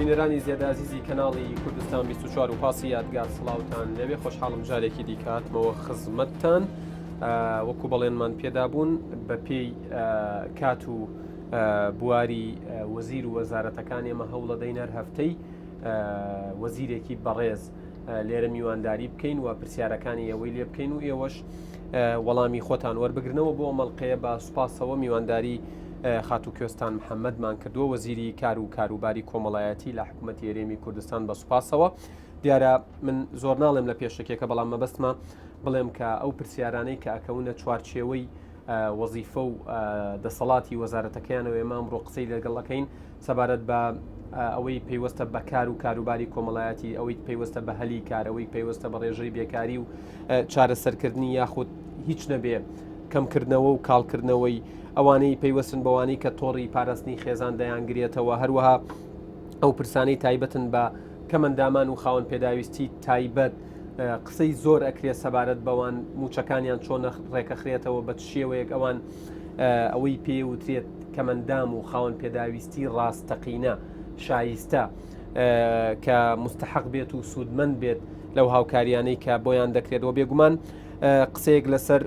بینەرانی زیێدازیزی کەناڵی کوردستان 24 و پاسی یادگار سڵاوتان لەوێ خۆشحاڵم جارێکی دیکاتمەوە خزمەتتان وەکو بەڵێنمان پێدابوون بە پێی کات و بواری وەزیر و وەزارەتەکان ئێمە هەوڵە دەینەر هەفتەی وەزیرێکی بەڕێز لێرە میوانداری بکەین و پرسیارەکانی ئەوەی لێ بکەین و ئێوەش وەڵامی خۆتان وەربگرنەوە بۆ ئەمەڵقەیە بە سوپاسەوە میوانداری خاتو کوێستان محەممەدمان کردووە وەزیری کار و کاروباری کۆمەڵایەتی لە حکوومەتی هەرێمی کوردستان بە سوپاسەوە. دیارە من زۆر ناڵێم لە پێشەکێکە بەڵام مەبەستمە بڵێم کە ئەو پرسیارانەی کە ئەکەونە چوارچێوەی وەزیفە و دەسەڵاتی وەزارەتەکەیانەوە ئێمە ئەمڕۆ قسەی لەگەڵەکەین سەبارەت بە ئەوەی پێیوەستە بە کار و کاروباری کۆمەڵایەتی، ئەوەی پێیوەستە بە هەلی کار، ئەوەی پێیوەستە بە ڕێژەی بێکاری و چارەسەرکردنی یاخود هیچ نەبێ کەمکردنەوە و کاڵکردنەوەی ئەوانەی پێیوەستن بەوانی کە تۆڕی پاراستنی خێزان دەیانگرێتەوە، هەروەها ئەو پرسانەی تایبەتن بە کەمەندامان و خاوەن پێداویستی تایبەت قسەی زۆر ئەکرێت سەبارەت بەوان موچەکانیان چۆن ڕێکەخرێتەوە بە شێوەیەک ئەوان ئەوەی پێوترێت کەمەندام و خاوەن پێداویستی ڕاستەقینە شایستە کە مستحق بێت و سوودمەند بێت لەو هاوکاریانەی کە بۆیان دەکرێتەوە. بێگومان قسەیەک لەسەر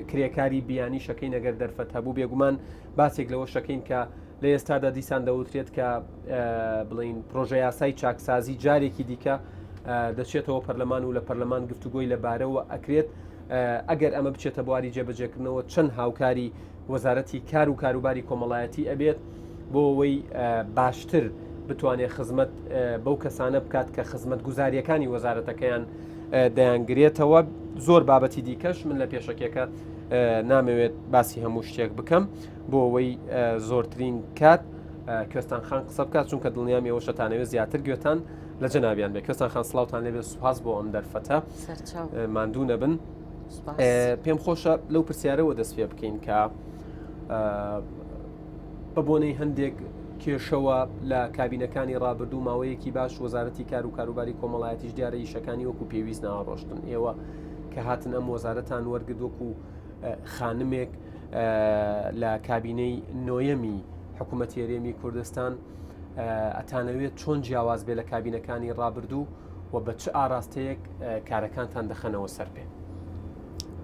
کرێکاری بیانی شەکەین ئەگەر دەرفەت هەبوو بێگومان باسێک لەوە شەکەین کە لە ئێستادا دیسان دەوترێت کە بڵین پرۆژە یاسای چاکسازی جارێکی دیکە دەچێتەوە پەرلەمان و لە پەرلەمان گفتوگۆی لەبارەوە ئەکرێت ئەگەر ئەمە بچێتە بواری جێبەجێکردنەوە چەند هاوکاری وەزارەتی کار و کاروباری کۆمەڵایەتی ئەبێت بۆ ئەوەی باشتر بتوانێت خزمەت بەو کەسانە بکات کە خزمەت گوزاریەکانی وەزارەتەکەیان دەیانگرێتەوە. زۆر بابەتی دیکەش من لە پێشەکێکە نامەوێت باسی هەموو شتێک بکەم بۆ ئەوەی زۆرترین کات کوێستان خان قسە بکات چونکە دڵنیام ئێوە شەتانەوێت زیاتر گوێتان لە جەنابیان بێ. کوێستان خان سڵاوتان لێبێت، سوپاس بۆ ئەم دەرفەتە ماندوو نەبن. پێم خۆشە لەو پرسیارەوە دەست پێ بکەین کە بە بۆنەی هەندێک کێشەوە لە کابینەکانی ڕابردوو ماوەیەکی باش وەزارەتی کار و کاروباری کۆمەڵایەتیش دیارە ئیشەکانی وەکو پێویست ناڕۆشتن. ئێوە کە هاتن ئەم وەزارەتان وەرگرت و خانمێک لە کابینەی نۆیەمی حکوومەتی هەرێمی کوردستان ئەتانەوێت چۆن جیاواز بێ لە کابینەکانی ڕابردوو و بە چ ئاراستەیەک کارەکانتان دەخەنەوە سەر پێ.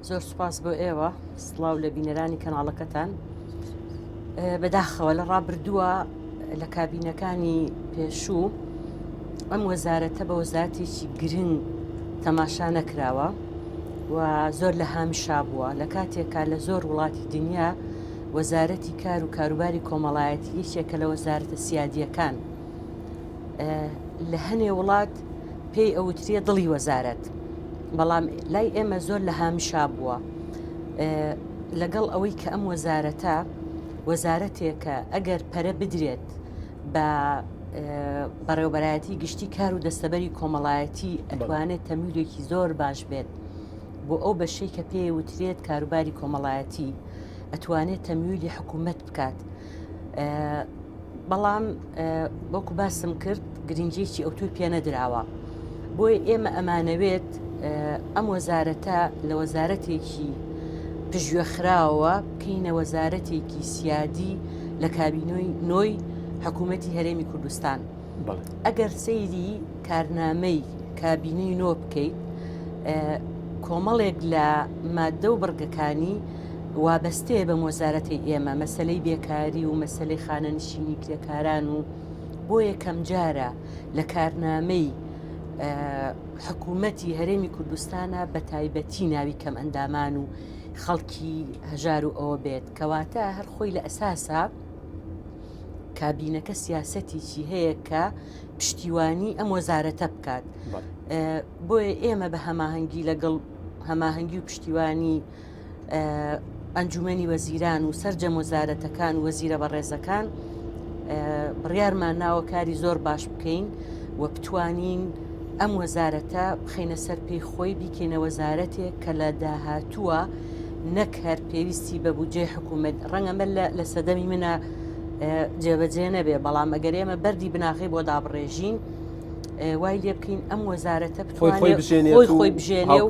زۆر سوپاس بۆ ئێوە، سڵاو لە بینەرانی کەناڵەکەتان. بەداخەوە لە ڕابردووە لە کابینەکانی پێشوو ئەم وەزارەتە بە وەزارەتێکی گرنگ تەماشا نەکراوە و زۆر لە هامیشا بووە. لە کاتێکا لە زۆر وڵاتی دنیا وەزارەتی کار و کاروباری کۆمەڵایەتی یەکێکە لە وەزارەتە سیادیەکان، لە هەنێ وڵات پێی ئەوترێ دڵی وەزارەت، بەڵام لای ئێمە زۆر لە هامیشا بووە. لەگەڵ ئەوەی کە ئەم وەزارەتە وەزارەتێکە ئەگەر پەرە بدرێت بە بەڕێوەبەرایەتی گشتی کار و دەستەبەری کۆمەڵایەتی ئەتوانێت تەمویلێکی زۆر باش بێت بۆ ئەو بەشەی کە پێی وترێت کاروباری کۆمەڵایەتی، ئەتوانێت تەمویلی حکوومەت بکات. بەڵام وەکو باسم کرد گرنگێکی ئەوتوی پێ نەدراوە، بۆی ئێمە ئەمانەوێت ئەم وەزارەتە لە وەزارەتێکی پژوێخراوە بکەینە وەزارەتێکی سیادی لە کابینەی نۆی حکوومەتی هەرێمی کوردستان. ئەگەر سەیری کارنامەی کابینەی نۆ بکەیت، کۆمەڵێک لە مادە و بڕگەکانی وابەستەیە بە وەزارەتی ئێمە، مەسەلەی بێکاری و مەسەلەی خانەنشینی کرێکاران و بۆ یەکەم جارە لە کارنامەی حکوومەتی هەرێمی کوردستانە بە تایبەتی ناوی کەم ئەندامان و خەڵکی هەژار و ئەوە بێت، کەواتە هەر خۆی لە ئەساسە کابینەکە سیاسەتێکی هەیە کە پشتیوانی ئەم وەزارەتە بکات. بۆیە ئێمە بە هەماهەنگی لەگەڵ هەماهەنگی و پشتیوانی ئەنجومەنی وەزیران و سەرجەم وەزارەتەکان و وەزیرە بەڕێزەکان بڕیارمان ناوە کاری زۆر باش بکەین و بتوانین ئەم وەزارەتە بخەینە سەر پێی خۆی بیکەینە وەزارەتێک کە لە داهاتووە نەک هەر پێویستی بە بودجێ حکوومەت ڕەنگەمە لە سەدەمی منە جێبەجێ نەبێ، بەڵام ئەگەر ئێمە بەردی بناغی بۆ دابڕێژین وای لێ بکەین ئەم وەزارەتە بتوانێت خۆی بژێنێ و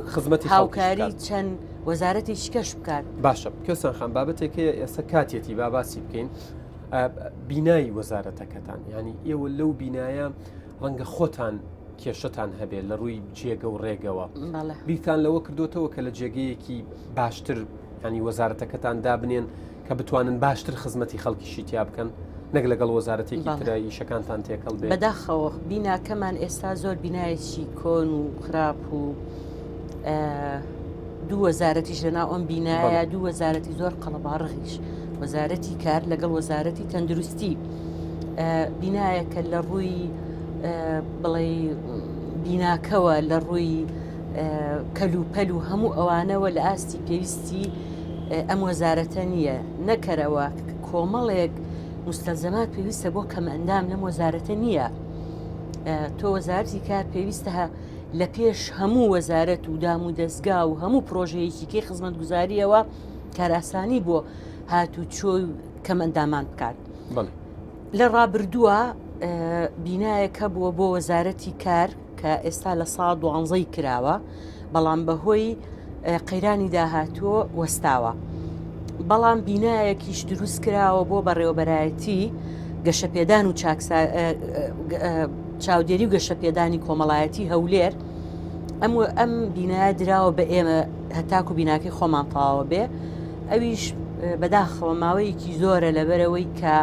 هاوکاری چەند وەزارەتی شکەش بکات. باشە کوێستان خان بابەتێکەیە ئێستا کاتێتی با باسی بکەین بینایی وەزارەتەکەتان ینی ئێوە لەو بینایە ڕەنگە خۆتان کێشتان هەبێت لە ڕووی جێگە و ڕێگەوە بیرتان لەوە کردوتەوە کە لە جێگەیەکی باشتر ینی وەزارەتەکەتان دابنێن کە بتوانن باشتر خزمەتی خەڵکیشی تیا بکەن نەک لەگەڵ وەزارەتێکی ترایی شەکانتان تێکەڵ بێت بەداخەوە بیناکەمان ئێستا زۆر بینایەکی کۆن و خراپ و دوو وەزارەتیش لەناو ئەم بینایە دوو وەزارەتی زۆر قەڵەباڕغیش وەزارەتی کار لەگەڵ وەزارەتی تەندروستی بینایەکە لە ڕووی بڵێ بیناکەوە لە ڕووی کەلوپەل و هەموو ئەوانەوە لە ئاستی پێویستی ئەم وەزارەتە نییە نەکەرەوە کۆمەڵێک مستەلزەمات پێویستە بۆ کەم ئەندام لەم وەزارەتە نییە تۆ وەزارەتی کار پێویستە لە پێش هەموو وەزارەت و دام و دەستگا و هەموو پرۆژەیەکی کەی خزمەت گوزاریەوە کاراسانی بۆ هاتوچۆی کەم ئەندامان بکات لە ڕابردووە بینایەکە بووە بۆ وەزارەتی کار کە ئێستا لە ساڵ 12 کراوە بەڵام بەهۆی قەیرانی داهاتووە وەستاوە بەڵام بینایەکیش دروست کراوە بۆ بەڕێوەبەرایەتی گەشەپێدان و چاودێری و گەشەپێدانی کۆمەڵایەتی هەولێر ئەم بینایە دراوە بە ئێمە هەتاکو بیناکەی خۆمان تەواوە بێ ئەویش بەداخەوە ماوەیەکی زۆرە لەبەرەوەی کە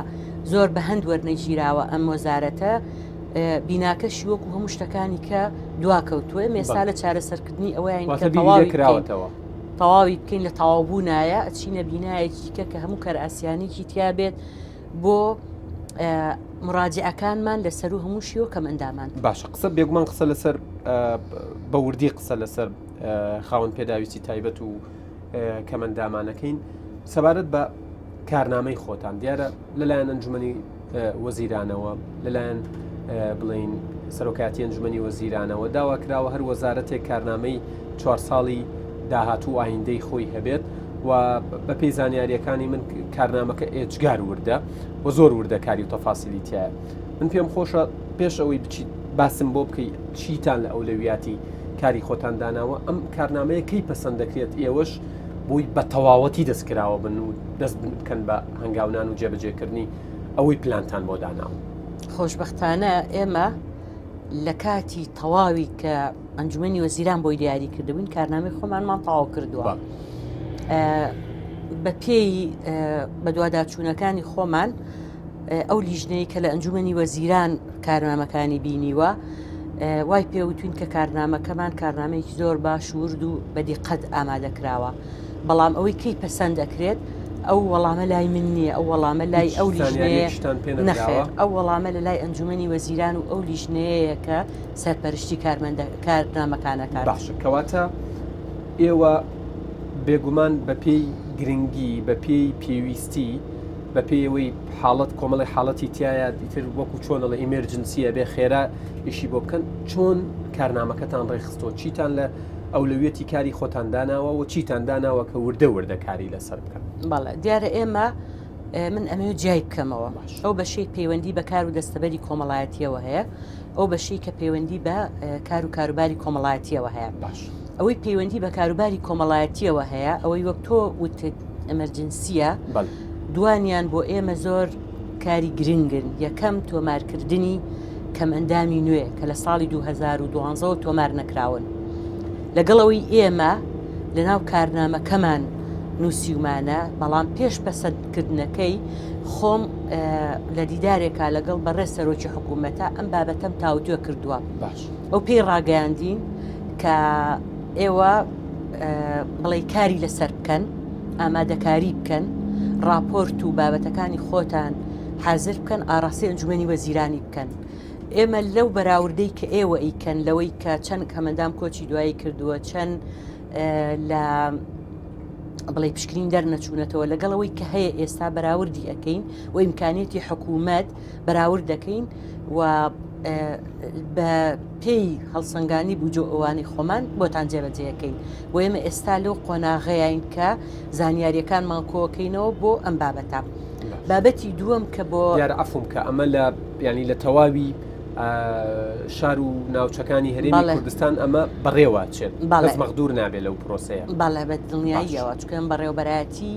زۆر بە هەند وەرنەگیراوە ئەم وەزارەتە بیناکەشی وەکو هەموو شتەکانی کە دواکەوتووە مێستا لە چارەسەرکردنی ئەوەیان کە تەواوی بکەین لە تەواوبوونایە ئەچینە بینایەکی کە هەموو کەرئاسیانێکی تیا بێت بۆ مراجعەکانمان لەسەر و هەموو شیوە کەم ئەندامان باشە قسە بێگومان قسە لەسەر بەوردی قسە لەسەر خاوەن پێداویستی تایبەت و کەمەندامانەکەین سەبارەت بە کارنامەی خۆتان دیارە لەلایەن ئەنجومەنی وەزیرانەوە لەلایەن بڵین سەرۆکاتی ئەنجومەنی وەزیرانەوە داوا کراوە هەر وەزارەتێک کارنامەی 4 ساڵی داهاتوو ئایندەی خۆی هەبێت و بە پێی زانیاریەکانی من کارنامەکە ئێجگار وردە و زۆر وردە کاری و تەفاسیلی تایە من پێم خۆشە پێش ئەوەی بچیت باسم بۆ بکەیت چیتان لە ئەولەویاتی کاری خۆتان داناوە ئەم کارنامەیە کەی پەسەند دەکرێت ئێوەش بۆی بە تەواوەتی دەستکراوە بن و دەست بکەن بە هەنگاونان و جێبەجێکردنی ئەوەی پلانتان بۆ داناوە خۆشبەختانە ئێمە لە کاتی تەواوی کە ئەنجومەنی وەزیران بۆی دیاری کردبووین کارنامەی خۆمانمان تەواو کردووە بە پێی بە دوواداچوونەکانی خۆمان ئەو لیژنەی کە لە ئەنجومەنی وەزیران کارنامەکانی بینیوە وای پێوتوین کە کارنامەکەمان کارنامەیەکی زۆر باش ورد و بەدیقەت ئامادەکراوە بەڵام ئەوەی کەی پەسەند دەکرێت ئەو وەڵامە لای من نییە ئەو وەڵامە لای ئەو لیژنەیە نەخێر ئەو وەڵامە لە لای ئەنجومەنی وەزیران و ئەو لیژنەیە کە سەرپەرشتی کارنامەکانەکان باشە کەواتە ئێوە بێگومان بە پێی گرنگی بە پێی پێویستی بە پێیەوەی حاڵەت کۆمەڵی حاڵەتی تایە دیتر وەکو چۆنە لە ئیمێرجنسیە بێ خێرا ئیشی بۆ بکەن چۆن کارنامەکەتان ڕێخستۆ چیتان لە ئەولەویەتی کاری خۆتان داناوە و چیتان داناوە کە وردە کاری لەسەر بکەن بەڵێ دیارە ئێمە من ئەمەوێت جای بکەمەوە ئەو بەشەی پەیوەندی بە کار و دەستەبەری کۆمەڵایەتیەوە هەیە ئەو بەشەی کە پەیوەندی بە کار و کاروباری کۆمەڵایەتیەوە هەیە باش ئەوەی پەیوەندی بە کاروباری کۆمەڵایەتیەوە هەیە ئەوەی وەک تۆ وتت ئەمەرجنسیە دوانیان بۆ ئێمە زۆر کاری گرنگن یەکەم تۆمارکردنی کەم ئەندامی نوێ کە لە ساڵی 2012 تۆمار نەکراون لەگەڵەوەی ئێمە لەناو کارنامەکەمان نووسیمانە بەڵام پێش پەسەندکردنەکەی خۆم لە دیدارێکا لەگەڵ بەڕێ سەرۆکی حکوومەتە ئەم بابەتەم تاوتوێ کردووە باش ئەو پێی ڕاگەیاندین کە ئێوە بڵێ کاری لەسەر بکەن ئامادەکاری بکەن راپۆرت و بابەتەکانی خۆتان حازر بکەن ئاڕاستی ئەنجومەنی وەزیرانی بکەن ئێمە لەو بەراوردەی کە ئێوە ئیکەن لەوەی کە چەند کەمەندام کۆچی دوایی کردووە چەند لە بڵێ پشکنین دەرنەچوونەتەوە لەگەڵەوەی کە هەیە ئێستا بەراوردی ئەەکەین و ئیمکانێتی حکوومەت بەراورد دەکەین و بە پێی هەڵسەنگانی بوجۆ ئەوانی خۆمان بۆتان جێبەجێەکەین و ئێمە ئێستا لەو قۆناغەیەین کە زانیاریەکانمان کۆکەینەوە بۆ ئەم بابەتە بابەتی دووەم کە بۆ دیارە ئەفم کە ئەمە لە ینی لە تەواوی شار و ناوچەکانی هەرێمی کوردستان ئەمە بەڕێوە چێت مەغدور نابێت لەو پرۆسەیە باڵێ بە دڵنیاییەوە چکەم بەڕێوەبەرایەتی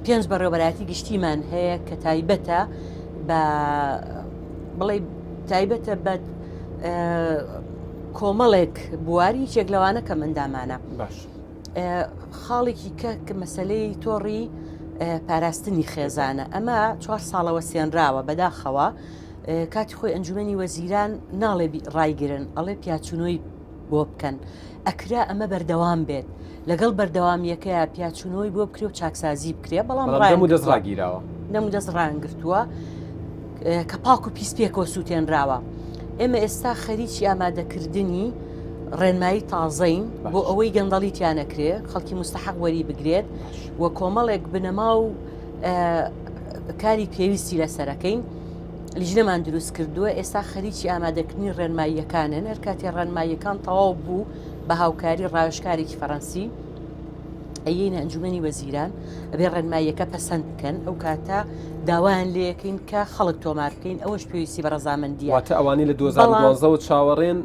5 بەڕێوەبەتی گشتیمان هەیە کە تایبەتە بە بڵێ تایبەتە بە کۆمەڵێک بواری چێک لەوانە کە مندامانە باش خاڵێکی کە مەسلەی تۆڕی پاراستنی خێزانە ئەمە 4 ساڵەوە سێنراوە بەداخەوە کاتی خۆی ئەنجومەنی وەزیران ناڵێ ڕایگرن ئەڵێ پیاچونەوەی بۆ بکەن ئەکرا ئەمە بەردەوام بێت لەگەڵ بەردەوامیەکەیە پیاچونەوەی بۆ بکرێ و چاکسازی بکرێ بەڵام دەست ڕاگیراوە نەمو دەست ڕانگرتووە کە پاک و پیسپێکەوە سووتێنراوە ئێمە ئێستا خەریکی ئامادەکردنی ڕێنمایی تازەین بۆ ئەوەی گەندەڵیتیانەکرێ خەڵکی مستحق وەری بگرێت و کۆمەڵێک بنەما و کاری پێویستی لەسەرەکەین لیژنەمان دروست کردووە ئێستا خەریکی ئامادەکردنی ڕێنماییەکانن هەر کاتی ڕێنماییەکان تەواو بوو بە هاوکاری ڕاوێژکارێکی فەڕەنسی ئەیەنە ئەنجومەنی وەزیران ئەبێ ڕێنماییەکە پەسەند بکەن ئەو کاتە داوایان لێەکەین کە خەڵک تۆمار بکەین ئەوەش پێویستی بە ڕەزامەندیە واتە ئەوانی لە 2012 چاوەڕێن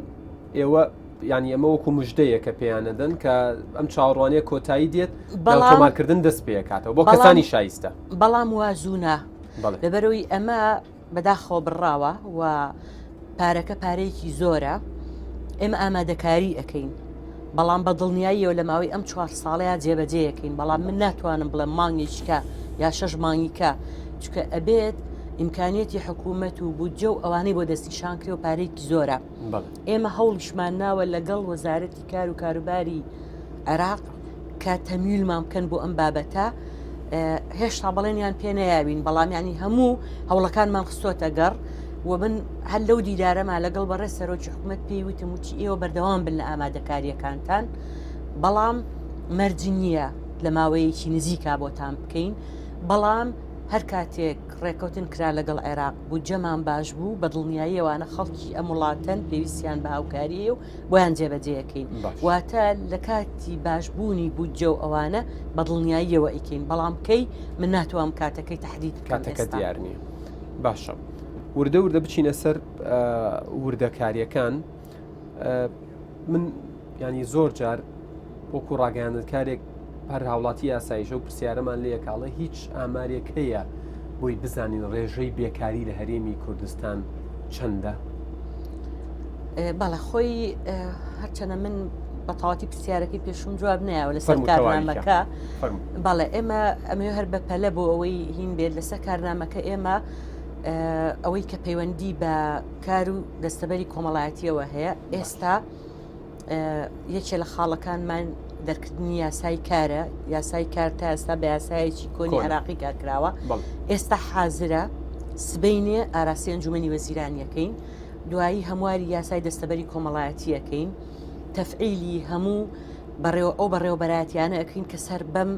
ئێوە ینی ئەمە وەکو مژدەیە کە پێیانەدەن کە ئەم چاوەڕوانەیە کۆتایی دێت تۆمارکردن دەست پێکاتەوە بۆ کەسانی شایستە بەڵام وازوونە لەبەرەوەی ئەمە بەداخەوە بڕاوە و پارەکە پارەیەکی زۆرە ئێمە ئامادەکاری ئەەکەین بەڵام بە دڵنیاییەوە لە ماوەی ئەم 4 ساڵەیە جێبەجێیەکەین بەڵام من ناتوانم بڵێ مانگێککە یا 6 مانگیکە چکە ئەبێت ئیمکانیەتی حکوومەت و بودجە و ئەوانەی بۆ دەستیشان کرێ و پارێکی زۆرە ئێمە هەوڵیشمان ناوە لەگەڵ وەزارەتی کار و کاروباری عێراق کە تەمیلمان بکەن بۆ ئەم بابەتە هێشتا بەڵێنیان پێ نەیاوین بەڵام ینی هەموو هەوڵەکانمان خستۆتە گەڕ و من هەر لەو دیدارەما لەگەڵ بەڕێ سەرۆکی حکوومەت پێی وتم وچی ئێوە بەردەوام بن لە ئامادەکاریەکانتان بەڵام مەرجی نییە لە ماوەیەکی نزیکا بۆتان بکەین بەڵام هەر کاتێک ڕێکەوتن کرا لەگەڵ عێراق بودجەمان باش بوو بە دڵنیاییەوانە خەڵکی ئەم وڵاتەن پێویستیان بە هاوکاریە و بۆیان جێبەجێەکەین واتە لە کاتی باشبوونی بودجە و ئەوانە بە دڵنیاییەوە ئیکەین بەڵام کەی من ناتوانم کاتەکەی تەحدید کاتەکە دیار نییە باشە وردە بچینە سەر وردەکاریەکان من ینی زۆر جار وەکو ڕاگەیاندنکارێک هەر هاوڵاتی یاساییشە و پرسیارەمان لێکاڵە هیچ ئامارێک هەیە بۆی بزانین ڕێژەی بێکاری لە هەرێمی کوردستان چەندە؟ بەڵێ خۆی هەرچەنە من بە تەواتی پرسیارەکەی پێشوم جواب نایەوە لەسەر کارنامەکە بەڵێ ئەمە هەر بەپەلە بۆ ئەوەی هین بێت لەسەر کارنامەکە ئێمە ئەوەی کە پەیوەندی بە کار و دەستەبەری کۆمەڵایەتیەوە هەیە ئێستا یەکێ لە خاڵەکانمان دەرکردنی یاسای کارە یاسای کار تا ئێستا بە یاسایەکی کۆنی عێراقی کارکراوە ئێستا حازرە سبەینێ ئاراسی ئەنجومەنی وەزیرانیەکەین دوایی هەمواری یاسای دەستەبەری کۆمەڵایەتیەکەین تەفعیلی هەموو ئەو بەڕێوەبەراتیانە ئەەکەین کە سەر بەم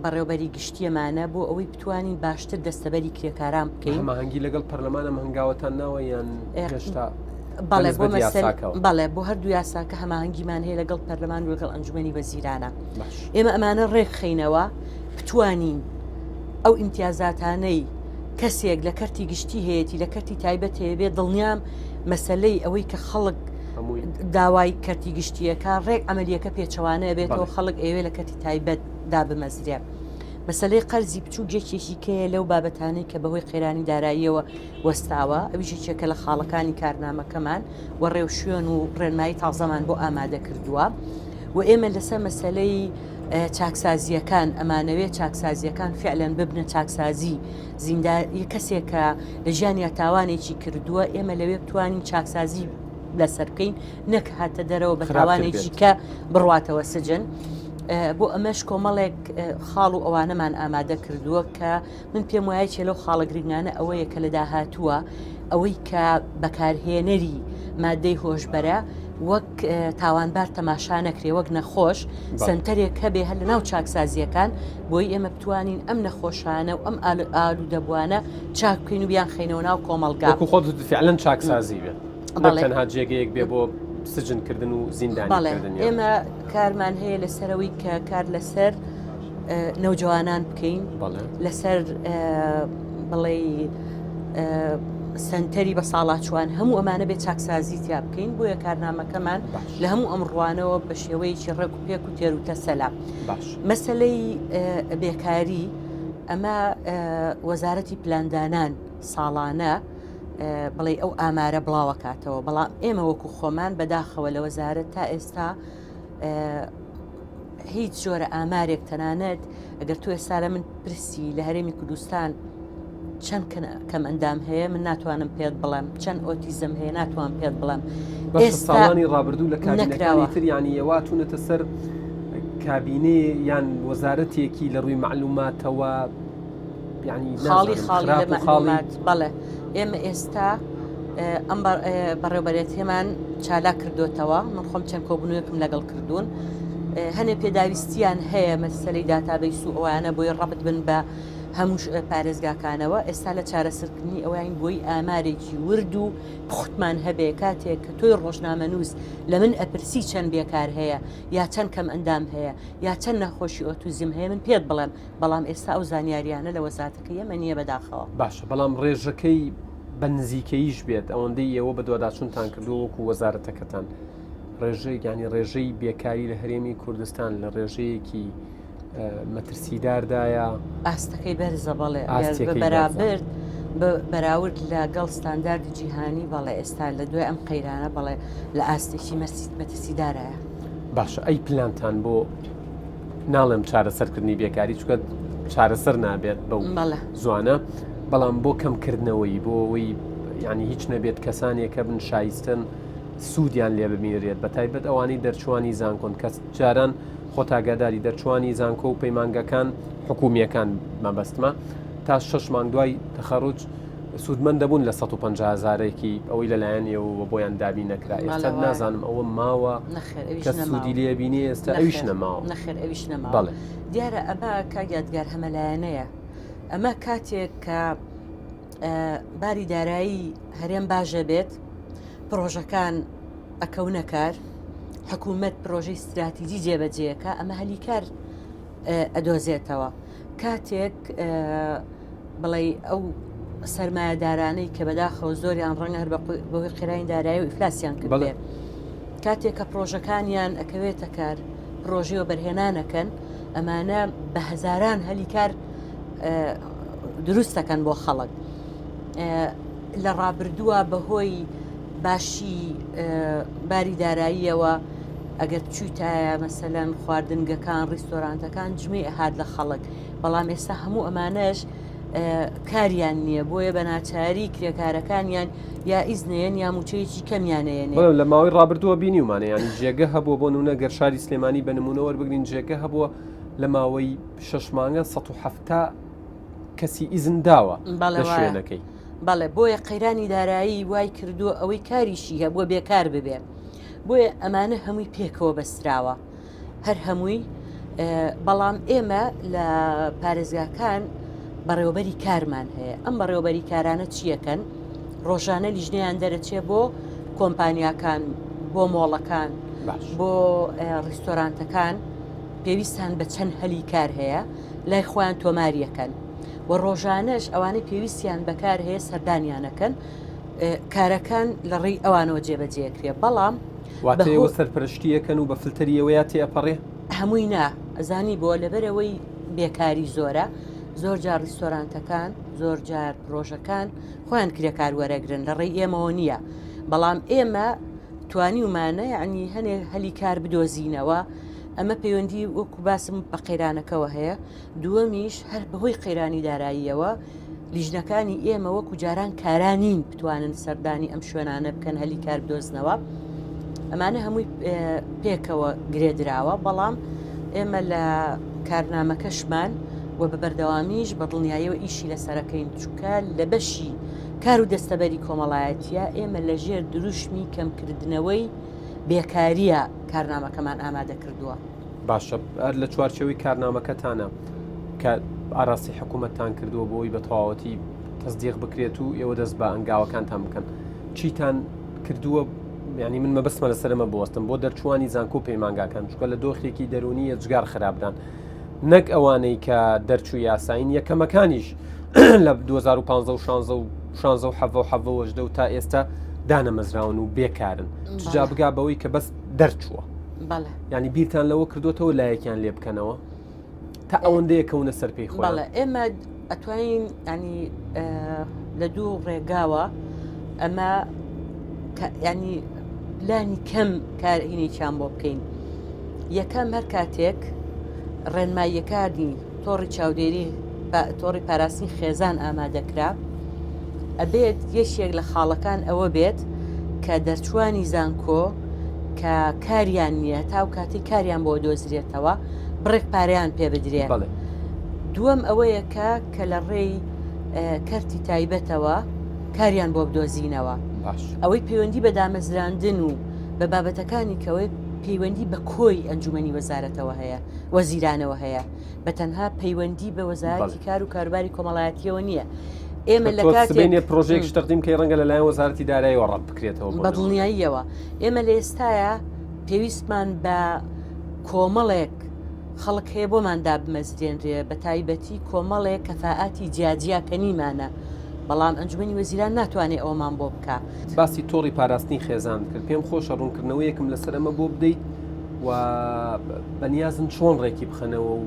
بەڕێوەبەری گشتیەمانە بۆ ئەوەی بتوانین باشتر دەستەبەری کرێکاران بکەین هەماهەنگی لەگەڵ پەرلەمانە هەنگاوەتان ناوە یان هێشتا بەڵێ بۆ هەردوو یاساکە هەماهەنگیمان هەیە لەگەڵ پەرلەمان و لەگەڵ ئەنجومەنی وەزیرانە ئێمە ئەمانە ڕێکخینەوە بتوانین ئەو ئیمتیازاتانەی کەسێک لە کەرتی گشتی هەیەی لە کەرتی تایبەت هەیە بێت دڵنیام مەسلەی ئەوەی کە خەڵک داوای کەرتی گشتیەکە ڕێک ئەمەلیەکە پێچەوانە بێتەوە خەڵک ئێوێ لە کەرتی تایبەت دابمەزرێ مەسلەی قەرزی بچوو گێکێکی کەیە لەو بابەتانەی کە بەهۆی قێرانی داراییەوە وەستاوە ئەویشێکە لە خاڵەکانی کارنامەکەمان و ڕێوشێن و ڕێنمایی تازەمان بۆ ئامادە کردووە و ئێمە لەسەر مەسلەی چاکسازیەکان ئەمانەوێت چاکسازیەکان فعلەن ببنە چاکسازی زینداری کەسێکە لە ژیانیا تاوانێکی کردووە ئێمە لەوێ بتوانین چاکسازی لەسەرکەین نەک هاتە دەرەوە بە تاوانێکی کە بڕواتەوە سجن بۆ ئەمەش کۆمەڵێک خاڵ و ئەوانەمان ئامادە کردووە کە من پێم وایە چێ لەو خاڵە گرنگانە ئەوەیە کە لە داهاتووە ئەوەی کە بەکارهێنەری مادەی هۆشبەرە وەک تاوانبار تەماشا نەکرێ وەک نەخۆش سنتەرێک هەبێ هەر لە ناو چاکسازیەکان بۆی ئێمە بتوانین ئەم نەخۆشانە و ئەم ئالوودەبووانە چاک بکەین و بیان خینەوە ناو کۆمەڵگا خۆت فعلەن چاکسازی بێت تەنها جێگەیەک بێ بۆ سجنکردن و زیندانیکردن ئێمە کارمان هەیە لەسەرەوەی کە کار لەسەر نەوجوانان بکەین لەسەر بڵێ سنتەری بە ساڵاچوان هەموو ئەمانە بێت چاکسازی تیا بکەین بۆیە کارنامەکەمان لە هەموو ئەمڕوانەوە بە شێوەیەکی ڕێک و پێک و تێر و تەسەلا مەسلەی بێکاری ئەمە وەزارەتی پلاندانان ساڵانە بڵێ ئەو ئامارە بڵاوەکاتەوە، بەڵام ئێمە وەکو خۆمان بەداخەوە لە وەزارەت تا ئێستا هیچ جۆرە ئامارێک تەنانەت ئەگەر تو ئێستا لە من پرسی لە هەرێمی کوردستان چەند کەم ئەندام هەیە من ناتوانم پێت بڵێم، چەند ئۆتیزم هەیە ناتوان پێت بڵێم. ساڵانی ڕابردوو لە کابینەکانی تر یانی ئێوە چوونەتە سەر کابینێ یان وەزارەتێکی لە ڕووی معلوماتەوە ینی خاڵی لە معلومات بەڵێ ئێمە ئێستا ئەم بەڕێوەبەرێتیمان چالا کردوتەوە، من خۆم چەند کۆبوونەوەکم لەگەڵ کردوون، هەنێ پێداویستیان هەیە مەسەلەی داتابەیس و ئەوانە بۆی ڕەبت بن بە هەموو پارێزگاکانەوە. ئێستا لە چارەسەرکردنی ئەوان بۆی ئامارێکی ورد و پوختمان هەبێ کاتێک کە تۆی ڕۆژنامەنووس لە من ئەپرسی چەند بێکار هەیە یا چەند کەم ئەندام هەیە یا چەند نەخۆشی ئۆتیزم هەیە من پێت بڵێم، بەڵام ئێستا ئەو زانیاریانە لە وەزارەتەکە ئێمە نییە بەداخەوە. باشە، بەڵام ڕێژەکەی بە نزیکەیش بێت ئەوەندەی ئێوە بە دوواداچوونتان کردو وەکو وەزارەتەکەتان ڕێژەی ینی ڕێژەی بێکاری لە هەرێمی کوردستان لە ڕێژەیەکی مەترسیداردایە ئاستەکەی بەرزە بەڵێ بەرابرد بەراورد لەگەڵ ستانداردی جیهانی بەڵێ ئێستا لە دوای ئەم قەیرانە بەڵێ لە ئاستێکی مەترسیدارایە. باشە، ئەی پلانتان بۆ ناڵێم چارەسەرکردنی بێکاری چکە چارەسەر نابێت بەو زوانە، بەڵام بۆ کەمکردنەوەی بۆ ئەوەی ینی هیچ نەبێت کەسانێکە بن شایستن سوودیان لێ ببینرێت، بە تایبەت ئەوانی دەرچوانی زانکۆن کەس جاران خۆتاگاداری دەرچوانی زانکۆ و پەیمانگەکان حکومیەکان مەبەستمە تا 6 مانگ دوای تەخەڕوج سوودمەند دەبوون لە 150,000ێکی ئەوەی لەلایەن ئێوە بۆیان دابی نەکرا. ئێستا نازانم ئەوە ماوە کە سوودی لێ بینی ئێستا ئەویش نەماوە. نەخێر ئەویش نەماوە. بەڵێ دیارە ئەمە کاگیادگار هەمەلایەنەیە، ئەمە کاتێک کە باری دارایی هەرێم باشە بێت پرۆژەکان ئەکەونە کار، حکوومەت پرۆژەی استراتیجی جێبەجێەکە ئەمە هەلیکار ئەدۆزێتەوە. کاتێک بڵێ ئەو سەرمایەدارانەی کە بەداخەوە زۆریان ڕەنگە هەر بەهۆی قیراین دارایی و ئیفلاسیان کرد بێ، کاتێک کە پرۆژەکانیان ئەکەوێتە کار پرۆژی و بەرهێنانەکەن ئەمانە بە هەزاران هەلیکار دروستەکەن بۆ خەڵک. لە ڕابردووە بەهۆی باشی باری داراییەوە ئەگەر چوویتایە مەسەلەن خواردنگەکان ڕیستۆرانتەکان جمێ ئەهات لە خەڵک، بەڵام ئێستا هەموو ئەمانەش کاریان نییە بۆیە بە ناچاری کرێکارەکانیان یا ئیزنێن یا موچەیەکی کەمیانەیەنێ. لە ماوەی ڕابردووە بینیومانە ینی جێگە هەبووە بۆ نمونە گەر شاری سلێمانی بە نمونەوە وەربگرین جێگە هەبووە لە ماوەی 6 مانگە 170 کەسی ئیزن داوە لە شوێنەکەی. بەڵێ بۆیە قەیرانی دارایی وای کردووە ئەوەی کاریشی هە بۆ بێکار ببێ، بۆیە ئەمانە هەمووی پێکەوە بەستراوە هەر هەمووی. بەڵام ئێمە لە پارێزگاکان بەڕێوەبەری کارمان هەیە، ئەم بەڕێوەبەری کارانە چیەکەن؟ ڕۆژانە لیژنەیان دەرەچێ بۆ کۆمپانیاکان، بۆ مۆڵەکان، بۆ ڕیستۆرانتەکان پێویستان بە چەند هەلی کار هەیە لای خۆیان تۆماریەکەن و ڕۆژانەش ئەوانەی پێویستیان بەکار هەیە سەردانیانەکەن کارەکان لە ڕێی ئەوانەوە جێبەجێکرێ. بەڵام واتەوە سەرپەرشتیەکەن و بە فلتەریەوەیە تێپەڕێ هەمووی نا ئەزانی بۆ لەبەرەوەی بێکاری زۆرە، زۆر جار ڕیستۆرانتەکان زۆر جار پرۆژەکان خۆیان کرێکار وەرەگرن لە ڕێی ئێمەوە نییە، بەڵام ئێمە توانیومانە یعنی هەنێ هەلی کار بدۆزینەوە. ئەمە پەیوەندی وەکو باسم بە قەیرانەکەەوە هەیە. دووەمیش هەر بەهۆی قەیرانی داراییەوە لیژنەکانی ئێمە وەکو جاران کارانین بتوانن سەردانی ئەم شوێنانە بکەن هەلی کار بدۆزنەوە. ئەمانە هەمووی پێکەوە گرێدراوە، بەڵام ئێمە لە کارنامەکەشمان و بە بەردەوامیش بە دڵنیاییەوە ئیشی لەسەرەکەین چووکە لە بەشی کار و دەستەبەری کۆمەڵایەتیە ئێمە لە ژێر دروشمی کەمکردنەوەی بێکاریە کارنامەکەمان ئامادە کردووە. باشە، هەر لە چوارچەوەی کارنامەکەتانە کە ئاراستی حکوومەتتان کردووە بۆی بە تەواوەتی تەصدیق بکرێت و ئێوە دەست بە ئەنگاوەکانتان بکەن، چیتان کردووە؟ ینی من مەبەستمە لەسەرمە بوەستم بۆ دەرچوانی زانکۆ پەیمانگاکان چکە لە دۆخێکی دەرونی جگار خراپدان، نەک ئەوانەی کە دەرچوو یاساین یەکەمەکانیش لە 2015 و تا ئێستا دانەمەزراون و بێکارن، جا بگا بەوەی کە بەس دەرچووە. ینی بیرتان لەوە کردوتەوە لایەکیان لێ بکەنەوە تا ئەوەندەیەکەونە سەر پێی خۆ بەڵێ ئێمە ئەتوانین ینی لە دوو ڕێگاوە ئەمە ینی پلانی کەم کارهینێکیان بۆ بکەین. یەکەم هەر کاتێک ڕێنماییەکانی تۆڕی چاودێری تۆڕی پاراستنی خێزان ئامادەکرا ئەبێت یەشێک لە خاڵەکان ئەوە بێت کە دەرچوانی زانکۆ کە کاریان نییە تاو کاتی کاریان بۆ دۆزرێتەوە بڕێک پارەیان پێ بدرێت. دووەم ئەوەیە کە لە ڕێی کەرتی تایبەتەوە کاریان بۆ بدۆزینەوە. ئەوەی پەیوەندی بە دامەزراندن و بە بابەتەکانی کەوەی پەیوەندی بە کۆی ئەنجومەنی وەزارەتەوە هەیە وەزیرانەوە هەیە بە تەنها پەیوەندی بە وەزارەتی کار و کاروباری کۆمەڵایەتیەوە نییە. ئێمە لە کاتێک پرۆژێک شتەقدیم کە ڕەنگە لەلایەن وەزارەتی دارایی ڕەت بکرێتەوە بە دڵنیاییەوە. ئێمە لە ئێستاە پێویستمان بە کۆمەڵێک خەڵک هەیە بۆماندا بمەزرێنرێ بە تایبەتی کۆمەڵێک کەفاءاتی جیاجیاکەنیمانە، بەڵام ئەنجومەنی وەزیران ناتوانێت ئەومان بۆ بکە. باسی تۆڕی پاراستنی خێزان کرد. پێم خۆشە ڕوونکردنەوەیەکم لەسەر ئەمە بۆ بدەیت و بەنیازن چۆن ڕێکی بخەنەوە و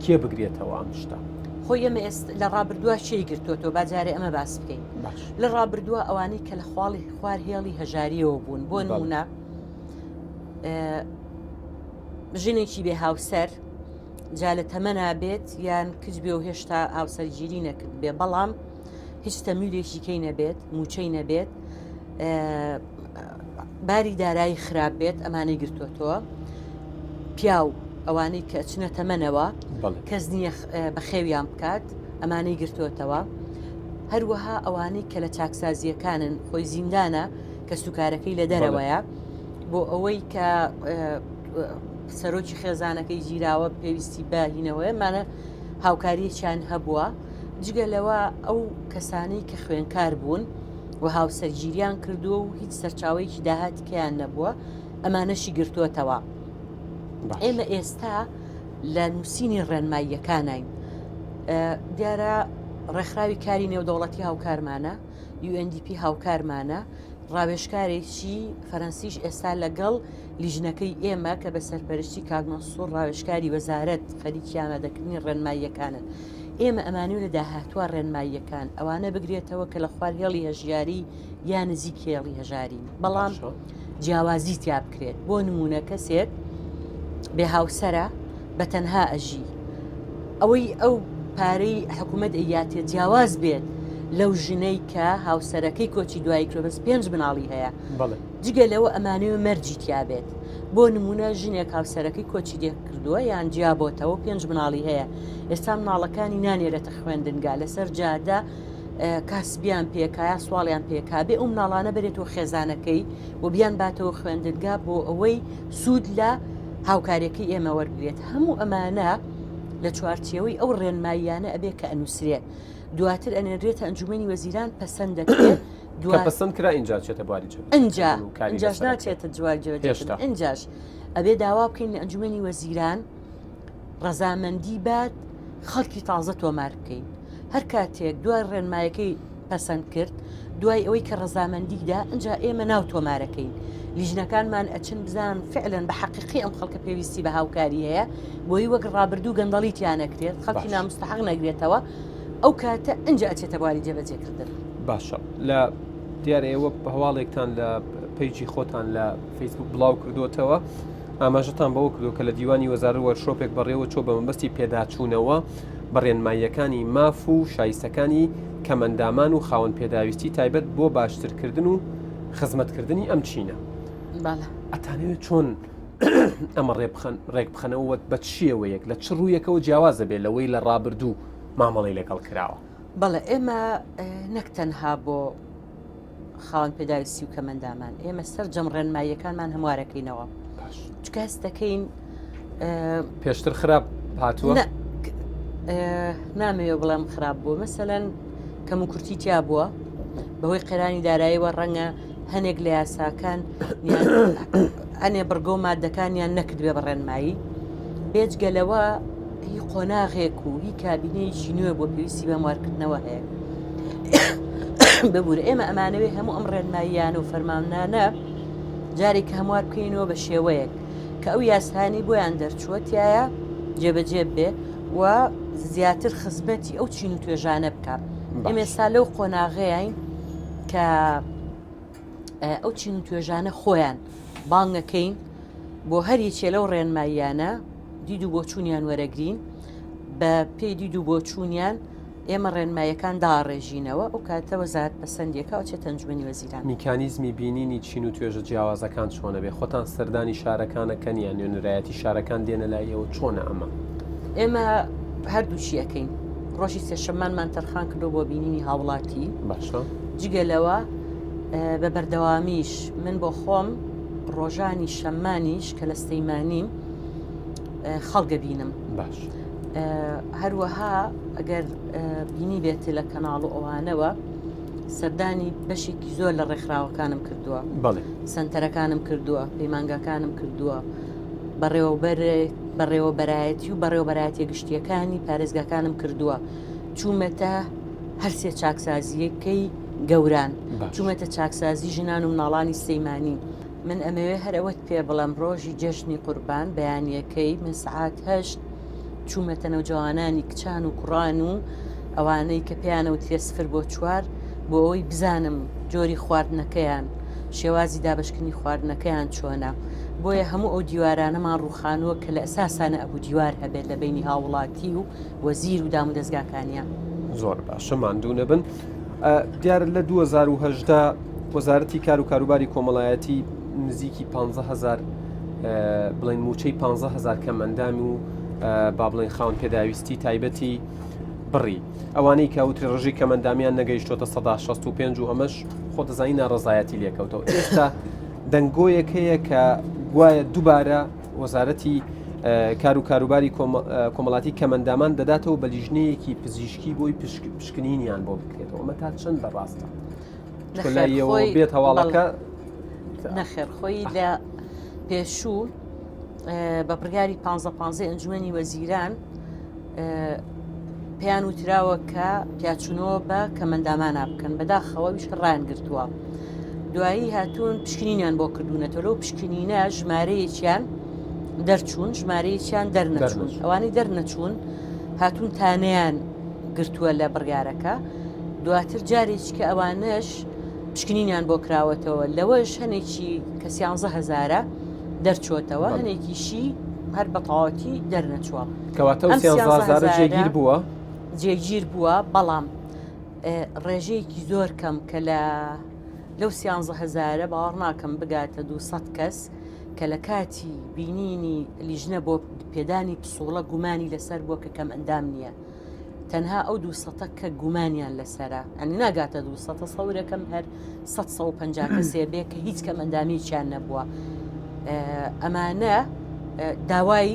کێ بگرێتەوە ئەم شتە. خۆی ئەمە لە ڕابردووە شێی گرتوۆ باجارێ ئەمە باس بکەین. لە ڕابردووە ئەوانەی کە لە خواڵی خوار هێڵی هەژاریەوە بوون بۆ نمونە ژنێکی بێ هاوسەر جا لە تەمەنا بێت یان کچ بێ و هێشتا هاوسەرگیری نەکرد بێ، بەڵام هیچ تەمیلێکی کەی نەبێت موچەی نەبێت باری دارایی خراپ بێت ئەمانەی گرتوۆتەوە. پیاو ئەوانەی کە چنە تەمەنەوە کەس نییە بە خێویان بکات ئەمانەی گرتوۆتەوە. هەروەها ئەوانەی کە لە چاکسازیەکانن خۆی زیندانە کە سوکارەکەی لە دەرەوەیە بۆ ئەوەی کە سەرۆکی خێزانەکەی گیراوە پێویستی باهینەوەی مانە هاوکاریەکیان هەبووە. جگەلەوە ئەو کەسانەی کە خوێنکار بوون و هاوسەرگیریان کردووە و هیچ سەرچاوەیەکی داهاتکیان نەبووە ئەمانەشی گرتووەتەوە. ئێمە ئێستا لە نووسینی ڕێنماییەکانین دیارە ڕێکخراوی کاری نێودەوڵەتی هاوکارمانە UNDP هاوکارمانە ڕاوێژکارێکی فەرەنسیش ئێستا لەگەڵ لیژنەکەی ئێمە کە بە سەرپەرشتی کاگمەسوور ڕاوێژکاری وەزارەت خەریکی ئامادەکردنی ڕێنماییەکانن. ئێمە ئەمانوی لە داهاتوە ڕێنماییەکان ئەوانە بگرێتەوە کە لە خوار هێڵی هەژیاری یان نزیک هێڵی هەژاری، بەڵام جیاوازی تیا بکرێت. بۆ نمونە کەسێک بێ هاوسرە بە تەنها ئەژی ئەوەی ئەو پارەی حکوومەت ئەیاتێت جیاواز بێت لەو ژنەی کە هاوسەرەکەی کۆچی دوایی کرۆ بەس 5 مناڵی هەیە جگە لەوە ئەمانەوە مەرجی تیابێت. بۆ نمونە ژنێک هاوسەرەکەی کۆچی دێک کردووە یان جیابۆتەوە 5 مناڵی هەیە، ئێستا مناڵەکانی نانێرێتە خوێندنگا لەسەر جادا کاسبیان پێکایە سواڵیان پێکابێ ئەو مناڵانە بێتەوە خێزانەکەی و بیان باتەوە خوێندنگا بۆ ئەوەی سوود لە هاوکاریەکەی ئێمە وەرگێت. هەموو ئەمانە لە چوارچێەوەی ئەو ڕێنماییانە ئەبێ کە ئەنووسرێت دواتر ئەنێنرێتە ئەنجومەنی وەزیران پەسەند دەکرێت پەسەند کرا اینجا چێتە بواری ئەنجاش ناچێتە جوارجێت ئەنجاش ئەبێ داوا بکەین لە ئەنجومەنی وەزیران ڕەزامەندی بات خەڵکی تازە تۆمار بکەین. هەر کاتێک دوای ڕێنمایەکەی پەسەند کرد دوای ئەوەی کە ڕەزامەندیدا ئەنجا ئێمە ناو تۆمارەکەین لیژنەکانمان ئەچن بزان فعلەن بە حەقیقی ئەم خەڵکە پێویستی بە هاوکاری هەیە بۆی وەک ڕابردوو گەندەڵیتیانەکرێت خەڵکی نامستەحەق نەگرێتەوە ئەو کاتە ئەنج ئەچێتە بواری جێبەجێکردن. باشە لە دیارە ئێوە بە هەواڵێکتان لە پیجی خۆتان لە فەیسبوک بڵاو کردوتەوە ئاماژەتان بەوە کردو کە لە دیوانی وەزارە وەرشۆپێک بەڕێوە چۆ بە مەبەستی پێداچوونەوە بە ڕێنماییەکانی ماف و شایستەکانی کەمەندامان و خاوەن پێداویستی تایبەت بۆ باشترکردن و خزمەتکردنی ئەم چینە. ئەتانەوێت چۆن ئەمە ڕێک بخەنەوە بە چیەوەیەک لە چ ڕوویەکەوە جیاوازە بێت لەوەی لە ڕابردوو مامەڵی لەگەڵ کراوە؟ بەڵێ ئێمە نەک تەنها بۆ خاوەن پێداویستی و کەمەندامان ئێمە سەر جەم ڕێنماییەکانمان هەموارەکەینەوە چکە هەست دەکەین پێشتر خراپ هاتووە نامەوێ بڵام خراپ بووە مەسەلەن کەم و کورتی تیا بووە بەهۆی قەرانی داراییەوە ڕەنگە هەنێک لە یاساکان ئەنێ بڕگە و مادەکانیان نەکردوێ بە ڕێنمایی بێجگەلەوە هی قۆناغێک و هی کابینەیەکی نوێ بۆ پێویستی بە مارکردنەوە هەیە ببوورە ئێمە ئەمانەوێ هەموو ئەم ڕێنماییانە و فەرمانانە جارێک هەموار بکەینەوە بە شێوەیەک کە ئەو یاسانی بۆیان دەرچووە تایە جێبەجێ بێ و زیاتر خزمەتی ئەو چین و توێژانە بکات. ئێمە ئێستا لەو قۆناغەیەین کە ئەو چین و توێژانە خۆیان بانگەکەین بۆ هەریەکێ لەو ڕێنماییانە دید و بۆچوونیان وەرەگرین بە پێی دید و بۆچوونیان ئێمە ڕێنمایەکان داڕێژینەوە ئەو کاتە وەزارەت بەسەندێکە ئەو چێتە ئەنجومەنی وەزیران. میکانیزمی بینینی چین و توێژە جیاوازەکان چۆنە بێ خۆتان سەردانی شارەکانەکەن یان نوێنەرایەتی شارەکان دێنە لایەوە چۆنە ئەمە؟ ئێمە هەردووچیەکەین ڕۆژی سێشەممانمان تەرخان کردو بۆ بینینی هاوڵاتی باشە جگەلەوە بە بەردەوامیش من بۆ خۆم ڕۆژانی شەممانیش کە لە سەیمانیم خەڵگە بینم باش هەروەها ئەگەر بینی بێت لە کەناڵ و ئەوانەوە سەردانی بەشێکی زۆر لە ڕێکخراوەکانم کردووە بەڵێ سنتەرەکانم کردووە پەیمانگاکانم کردووە بەڕێوەبەرایەتی و بەڕێوەبەرایەتی گشتیەکانی پارێزگاکانم کردووە چوومەتە هەرسێ چاکسازیەکەی گەوران چوومەتە چاکسازی ژنان و مناڵانی سەیمانی من ئەمەوێ هەرەوەت پێ بڵم ڕۆژی جەژنی قوربان بەیانیەکەی من سعات 8 چوومەتە نەوجوانانی کچان و کوڕان و ئەوانەی کە پێیانەوە تێسفر بۆ چوار بۆ ئەوەی بزانم جۆری خواردنەکەیان شێوازی دابشکردنی خواردنەکەیان چۆنە بۆیە هەموو ئەو دیوارانەمان ڕووخانووە کە لە ئەساسانە ئەبوو دیوار هەبێت لە بینی هاوڵاتی و وەزیر و دام و دەستگاکانیان. زۆر باشە ماندوو نەبن. دیارە لە 2010 وەزارەتی کار و کاروباری کۆمەڵایەتی نزیکی 15,000 بڵین موچەی 15,000 کەمەندامی و با بڵین خاون پێداویستی تایبەتی بڕی ئەوانەی کەوتری ڕژی کەمەندامیان نەگەیشتۆتە 165 و ئەمەش خۆ دەزانی ناڕزایەتی لێکەوتەوە. ئێستا دەنگۆیەک هەیە کە گوایە دووبارە وەزارەتی کار و کاروباری کۆمەڵاتی کەمەندامان دەداتەوە بە لیژنەیەکی پزیشکی بۆی پشکنینیان بۆ بکرێتەوە ئەمە تا چەند بەڕاستە لایەوە بێت هەواڵەکە نەخێر خۆی لە پێشوو بە پرگاری 15 ئەنجومەنی وەزیران پێیان وتراوە کە پیاچوونەوە بە کەمەندامانە بکەن بەداخەوە ویش ڕان گرتووە دوایی هاتوون پشکنینیان بۆ کردوونەتەوە لەو پشکنینە ژمارەیەکیان دەرچوون ژمارەیەکیان دەرنەچوون ئەوانەی دەرنەچوون هاتوون تانەیان گرتووە لە بڕیارەکە دواتر جارێکی کە ئەوانش پشکنینیان بۆ کراوەتەوە لەوەش هەنێکی کە 11,000 دەرچۆتەوە هەنێکیشی هەر بەتەواوەتی دەرنەچووە کەواتە 11,000 جێگیر بووە جێگیر بووە بەڵام ڕێژەیەکی زۆر کەم کە لەو 11,000 باوەڕ ناکەم بگاتە 200 کەس کە لە کاتی بینینی لیژنە بۆ پێدانی پسوڵە گومانی لەسەر بۆ کە کەم ئەندام نییە تەنها ئەو 200 کە گومانیان لەسرە ئەنی ناگاتە 200 سەورەکەم هەر 150 کەسێ بێ کە هیچ کەم ئەندامییان نەبووە ئەمانە داوای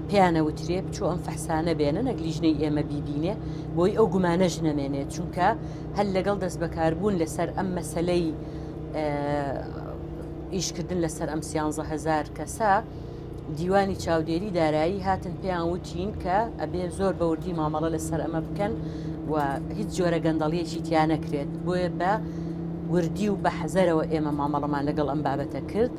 پیانەوترێ بچوو ئەم فەحسانە بێنە نەک لیژنەی ئێمە بیبینێ بۆی ئەو گومانەش نەمێنێت چونکە هەل لەگەڵ دەست بەکاربوون لەسەر ئەم مەسەلەی ئیشکردن لەسەر ئەم 11,000 کەسە دیوانی چاودێری دارایی هاتن پێیان وتین کە ئەبێ زۆر بەوردی مامەڵە لەسەر ئەمە بکەن و هیچ جۆرە گەندەڵیەکی تیا نەکرێت بۆیە بە وردی و بە حەزەرەوە ئێمە مامەڵەمان لەگەڵ ئەم بابەتە کرد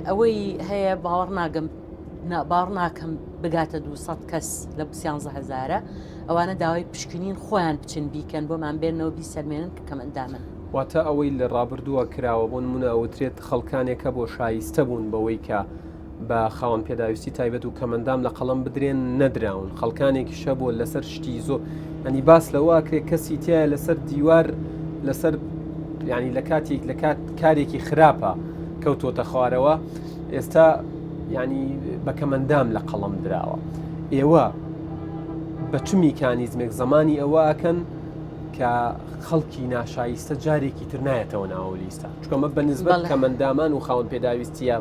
ئەوەی هەیە باوەڕ ناکەم بگاتە 200 کەس لە 11,000 ئەوانە داوای پشکنین خۆیان بچن بیکەن بۆمان بێنەوە بیسەرمێنن کە کەمەندامن واتە ئەوەی لە ڕابردووە کراوە بۆ نمونە ئەوترێت خەڵکانێکە بۆ شایستە بوون بەوەی کە بە خاوەن پێداویستی تایبەت و کەمەندام لە قەڵم بدرێن نەدراون خەڵکانێکی شە بۆ لەسەر شتی زۆر ئەنی باس لەوەکرێ کەسی تایە لەسەر دیوار لەسەر ینی لە کاتێک لە کارێکی خراپە کەوتۆتە خوارەوە ئێستا ینی بە کەمەندام لە قەڵم دراوە ئێوە بە چ میکانیزمێک زمانی ئەوەکەن کە خەڵکی ناشایستە جارێکی تر نایەتەوە ناوە لیستە چکەمە بەنسبەت کەمەندامان و خاوەن پێداویستیە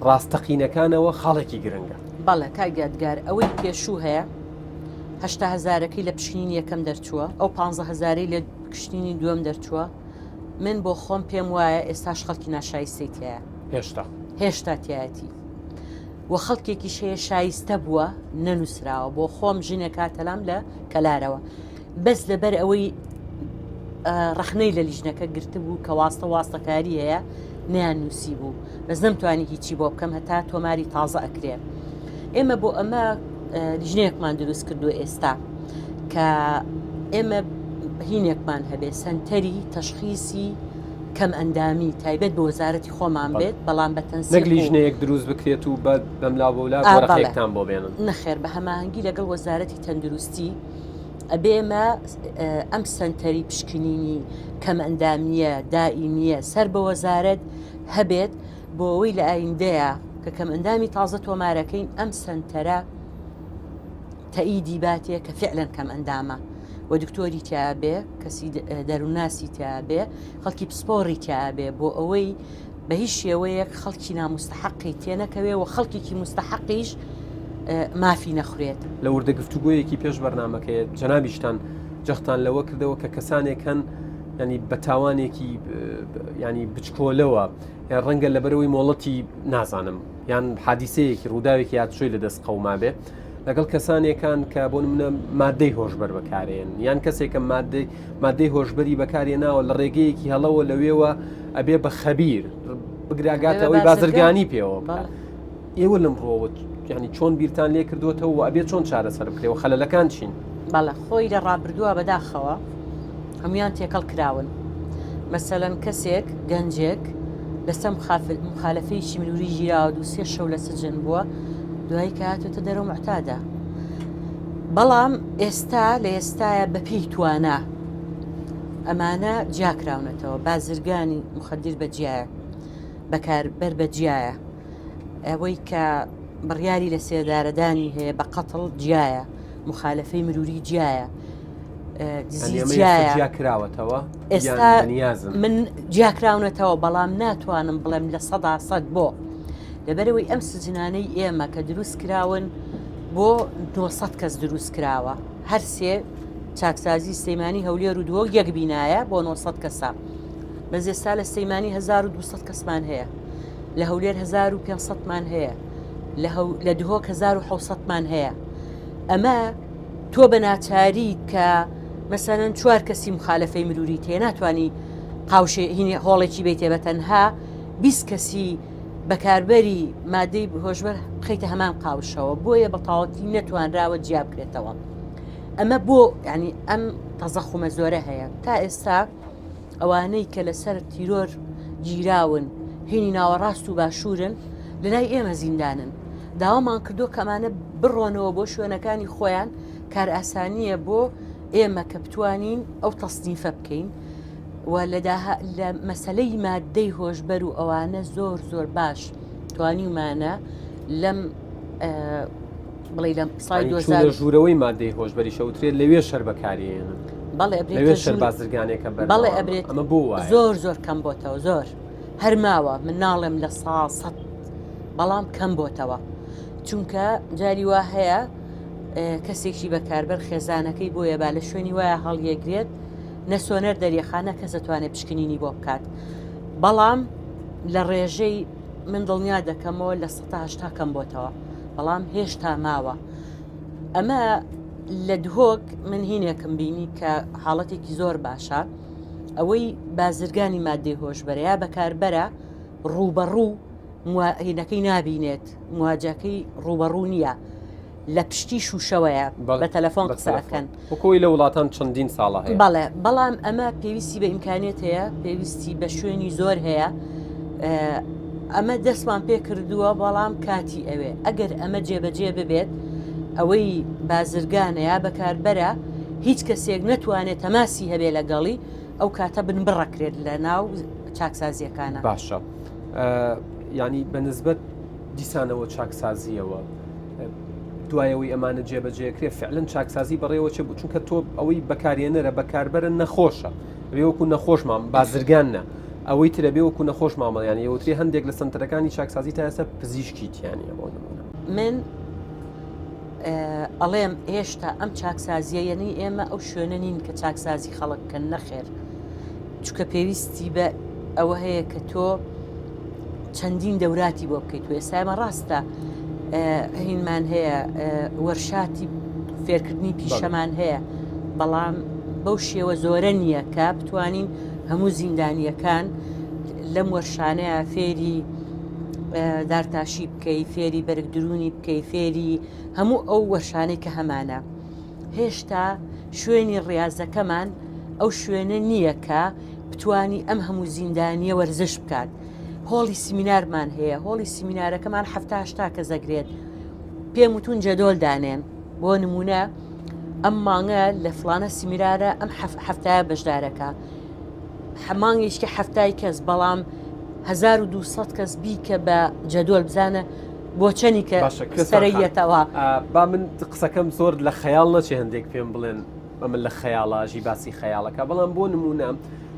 ڕاستەقینەکانەوە خاڵێکی گرنگە بەڵێ کاگادگار ئەوەی پێشوو هەیە 8,000ەکەی لە پشکنین یەکەم دەرچووە ئەو 15,000 لە پشکنینی دووەم دەرچووە من بۆ خۆم پێم وایە ئێستاش خەڵکی ناشایستەی تایە هێشتا تایەتی و خەڵکێکی شەیە شایستە بووە نەنووسراوە بۆ خۆم ژنێک کاتەلام لە کەلارەوە بەس لەبەر ئەوەی ڕەخنەی لە لیژنەکە گرتە بوو کە واستەکاری هەیە نیان نووسی بوو بەس نەمتوانی هیچی بۆ بکەم هەتا تۆماری تازە ئەکرێ ئێمە بۆ ئەمە لیژنەیەکمان دروست کردو ئێستا کە ئێمە هینێکمان هەبێ سنتەری تەشخیصی کەم ئەندامی تایبەت بە وەزارەتی خۆمان بێت بەڵام بە تەنسیق نەک لیژنەیەک دروست بکرێت و بەملا بۆلا وەرەقەیەکتان بۆ بێنن نەخێر بە هەماهەنگی لەگەڵ وەزارەتی تەندروستی ئەبێمە ئەم سنتەری پشکنینی کەم ئەندامیە دائیمیە سەر بە وەزارەت هەبێت بۆ ئەوەی لە ئایندەیە کە کەم ئەندامی تازە تۆمارەکەین ئەم سنتەرە تەئیدی باتێ کە فعلەن کەم ئەندامە و دکتۆری تیابێ کەسی دەرووناسی تیابێ خەڵکی پسپۆڕی تیابێ بۆ ئەوەی بە هیچ شێوەیەک خەڵکی نامستحقی تێنەکەوێ و خەڵکێکی مستحقیش مافی نەخورێت لە وردە گفتوگویەکی پێش بەرنامەکەیە جەنابیشتان جەختان لەوە کردەوە کە کەسانێک هەن ینی بە تاوانێکی ینی بچکۆلەوە یان ڕەنگە لەبەرەوەی مۆڵەتی نازانم یان حادیسەیەکی ڕووداوێکی یادچۆی لە دەست قەوما بێ لەگەڵ کەسانێکان کە بۆ نمونە مادەی هۆشبەر بەکارێن یان کەسێکە مادەی هۆشبەری بەکارێناوە لە ڕێگەیەکی هەڵەوە لەوێوە ئەبێ بە خەبیر بگراگاتەوەی بازرگانی پێوە ئێوە لەم ڕۆوە ینی چۆن بیرتان لێ کردوێتەوە ئەبێ چۆن چارەسەر بکرێەوە خەلەلەکان چین بەڵە خۆی لە ڕابردووە بەداخەوە هەمویان تێکەڵ کراون مەسەلەن کەسێک گەنجێک لەسەر مخالەفەیەکی مروری ژیراوە دو سێ شەو لە سجن بووە دوای کە هاتوتە دەرەوە معتادە بەڵام ئێستا لە ئێستایە بەپێی توانە ئەمانە جیاکراونەتەوە بازرگانی مخدر بەجیایە بەکاربەر بەجیایە ئەوەی کە بڕیاری لە سێدارەدانی هەیە بە قەتڵ جیایە مخالەفەی مروری جیایە جیاکراوەتەوە ئێستا من جیاکراونەتەوە بەڵام ناتوانم بڵێم لە 100% بۆ لەبەرەوەی ئەم سجنانەی ئێمە کە دروست کراون بۆ 900 کەس دروست کراوە هەرسێ چاکسازی سەیمانی هەولێر و دووە یەک بینایە بۆ 900 کەسە بەس ئێستا لە سەیمانی 1200 کەسمان هەیە لە هەولێر 1500مان هەیە لە دهۆک 1700مان هەیە ئەمە تۆ بە ناچاری کە مەسەرەن 4 کەسی مخالەفەی مروری تێ ناتوانانی قاوشێ هینێ هۆڵێکی بیتێ بە تەنها 20 کەسی بەکاربەری مادەی هۆشبەر بخەیتە هەمان قاوشەوە بۆیە بە تاوەتی نەتوانراوە جیا بکرێتەوە ئەمە بۆ ینی ئەم تەزەخومە زۆرە هەیە تا ئێستا ئەوانەی کە لەسەر تیرۆر گیراون هینی ناوەڕاست و باشوورن لەلای ئێمە زیندانن داوامان کردو کەمانە بڕۆنەوە بۆ شوێنەکانی خۆیان کار ئاسانیە بۆ ئێمە کە بتوانین ئەو تەصنیفە بکەین و لە مەسلەی مادەی هۆشبەر و ئەوانە زۆر باش توانیمانە لەم بڵێ لەم سای 2000 ژوورەوەی مادەی هۆشبەری شەوترێت لەوێ شەر بەکارێنن بەڵێ لەوێ شەر بازرگانێکە بەڵێ ئەبرێت ئەمە بۆ زۆر کەم بۆتەوە زۆر هەرماوە من ناڵێم لە 100 بەڵام کەم بۆتەوە چونکە جاری وا هەیە کەسێکی بەکاربەر خێزانەکەی بۆیە با لە شوێنی وایە هەڵیەگرێت نەسۆنەر دەریەخانە کەس دەتوانێت پشکنینی بۆ بکات بەڵام لە ڕێژەی من دڵنیا دەکەمەوە لە 180 کەم بۆتەوە بەڵام هێشتا ماوە ئەمە لە دهۆک من هینێکم بینی کە حاڵەتێکی زۆر باشە ئەوەی بازرگانی مادەی هۆشبەرەیە بەکاربەرە ڕوبەڕوو هینەکەی نابینێت مواجهەکەی ڕوبەڕوو نییە لە پشتی شوشەوەیە بە تەلەفۆن قسەکەن وەکۆی لە وڵاتان چەندین ساڵە هەیە بەڵێ بەڵام ئەمە پێویستی بە ئیمکانێت هەیە پێویستی بە شوێنی زۆر هەیە ئەمە دەستمان پێ کردووە بەڵام کاتی ئەوێ ئەگەر ئەمە جێبەجێ ببێت ئەوەی بازرگانەیە بەکاربەرە هیچ کەسێک نەتوانێت تەماسی هەبێ لەگەڵی ئەو کاتە بن بڕەکرێت لە ناو چاکسازیەکانە باشە ینی بەنسبەت دیسانەوە چاکسازیەوە دوایەوەی ئەمانە جێبەجێکرێ فعلەن چاکسازی بەڕێوە چێ بوو چونکە تۆ ئەوەی بەکارێنەرە بەکاربەرە نەخۆشە بێوەکو نەخۆشمان بازرگانە ئەوەی ترە بێوەکو نەخۆش مامەڵیان یەوتری هەندێک لە سنتەرەکانی چاکسازی تا ئێستا پزیشکی تیانە بۆ نمونە من ئەڵێم هێشتا ئەم چاکسازیە یعنی ئێمە ئەو شوێنە نین کە چاکسازی خەڵککەن نەخێر چونکە پێویستی بە ئەوە هەیە کە تۆ چەندین دەوراتی بۆ بکەیت و ئێستامە ڕاستە هینمان هەیە وەرشاتی فێرکردنی پیشەمان هەیە بەڵام بەو شێوە زۆرە نییە کە بتوانین هەموو زیندانیەکان لەم وەرشانەیە فێری دارتاشی بکەی فێری بەرگ درونی بکەی فێری هەموو ئەو وەرشانەی کە هەمانە هێشتا شوێنی ڕاضەکەمان ئەو شوێنە نییە کە بتانی ئەم هەموو زیندانیە وەرزش بکات هۆڵی سیمینارمان هەیە هۆڵی سیمینارەکەمان هەفتا کە زەگرێت پێم وتون جەدۆل دانێن بۆ نمونە ئەم مانگە لە فلانە سیمیرارە ئەم هەفتایە بەشدارەکە هەمانگێشکی هەفتای کەس بەڵام 1200 کەس بیکە بە جەدۆل بزانە بۆ چەنی کە سەرەیەتەوە با من قسەکەم زۆر لە خەیاڵ نەچێ هەندێک پێم بڵێن ئەمە لە خەیاڵاژی باسی خەیاڵەکە بەڵام بۆ نمونە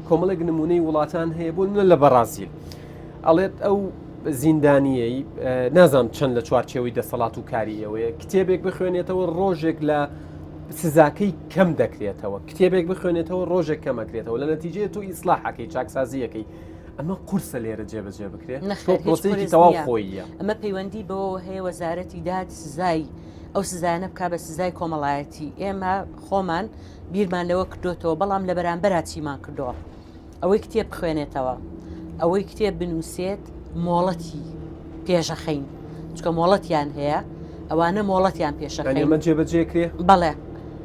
کۆمەڵێک نمونەی وڵاتان هەیە بۆ منە لە بەرازیل ئەڵێت ئەو زیندانیەی نازام چەند لە چوارچێوەی دەسەڵات و کاریەوەیە کتێبێک بخوێنێتەوە ڕۆژێک لە سزاکەی کەم دەکرێتەوە کتێبێک بخوێنێتەوە ڕۆژێک کەمەکرێتەوە لە نەتیجەیە تو ئیسلاحەکەی چاکسازیەکەی ئەمە قورسە لێرە جێبەجێ بکرێت پرۆسەیەکی تەواو خۆیە ئەمە پەیوەندی بەوە هەیە وەزارەتی داد سزای ئەو سزانە بک بە سزای کۆمەڵایەتی ئێمە خۆمان بیرمان لەوە کردوتەوە بەڵام لە بەرامبەر چیمان کردەوە ئەوەی کتێب بخوێنێتەوە ئەوەی کتێب بنووسێت مۆڵەتی پێشەخەین چکە مۆڵەتیان هەیە ئەوانە مۆڵەتیان پێشەخەین ئەمە جێبەجێکرێ بەڵێ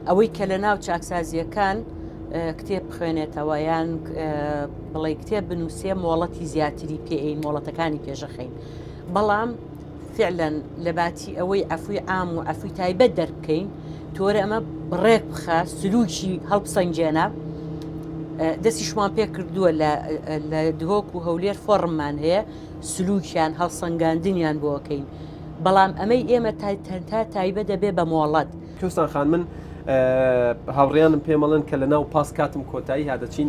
ئەوەی کە لە ناو چاکسازیەکان کتێب بخوێنێتەوە یان بڵێ کتێب بنووسێ مۆڵەتی زیاتری پێئین مۆڵەتەکانی پێشەخەین بەڵام فعلەن لە باتی ئەوەی ئەفوی عام و ئەفوی تایبەت دەربکەین تۆرە ئەمە بڕێک بخە سلوکی هەڵبسەنجێنە دەستیشمان پێ کردووە لە دهۆک و هەولێر فۆڕممان هەیە سلوکیان هەڵسەنگاندنیان بۆکەین بەڵام ئەمەی ئێمە تا تایبە دەبێ بە مۆڵەت کوێستان خان من هاوڕیانم پێمەڵن کە لە ناو پاس کاتم کۆتایی هادەچین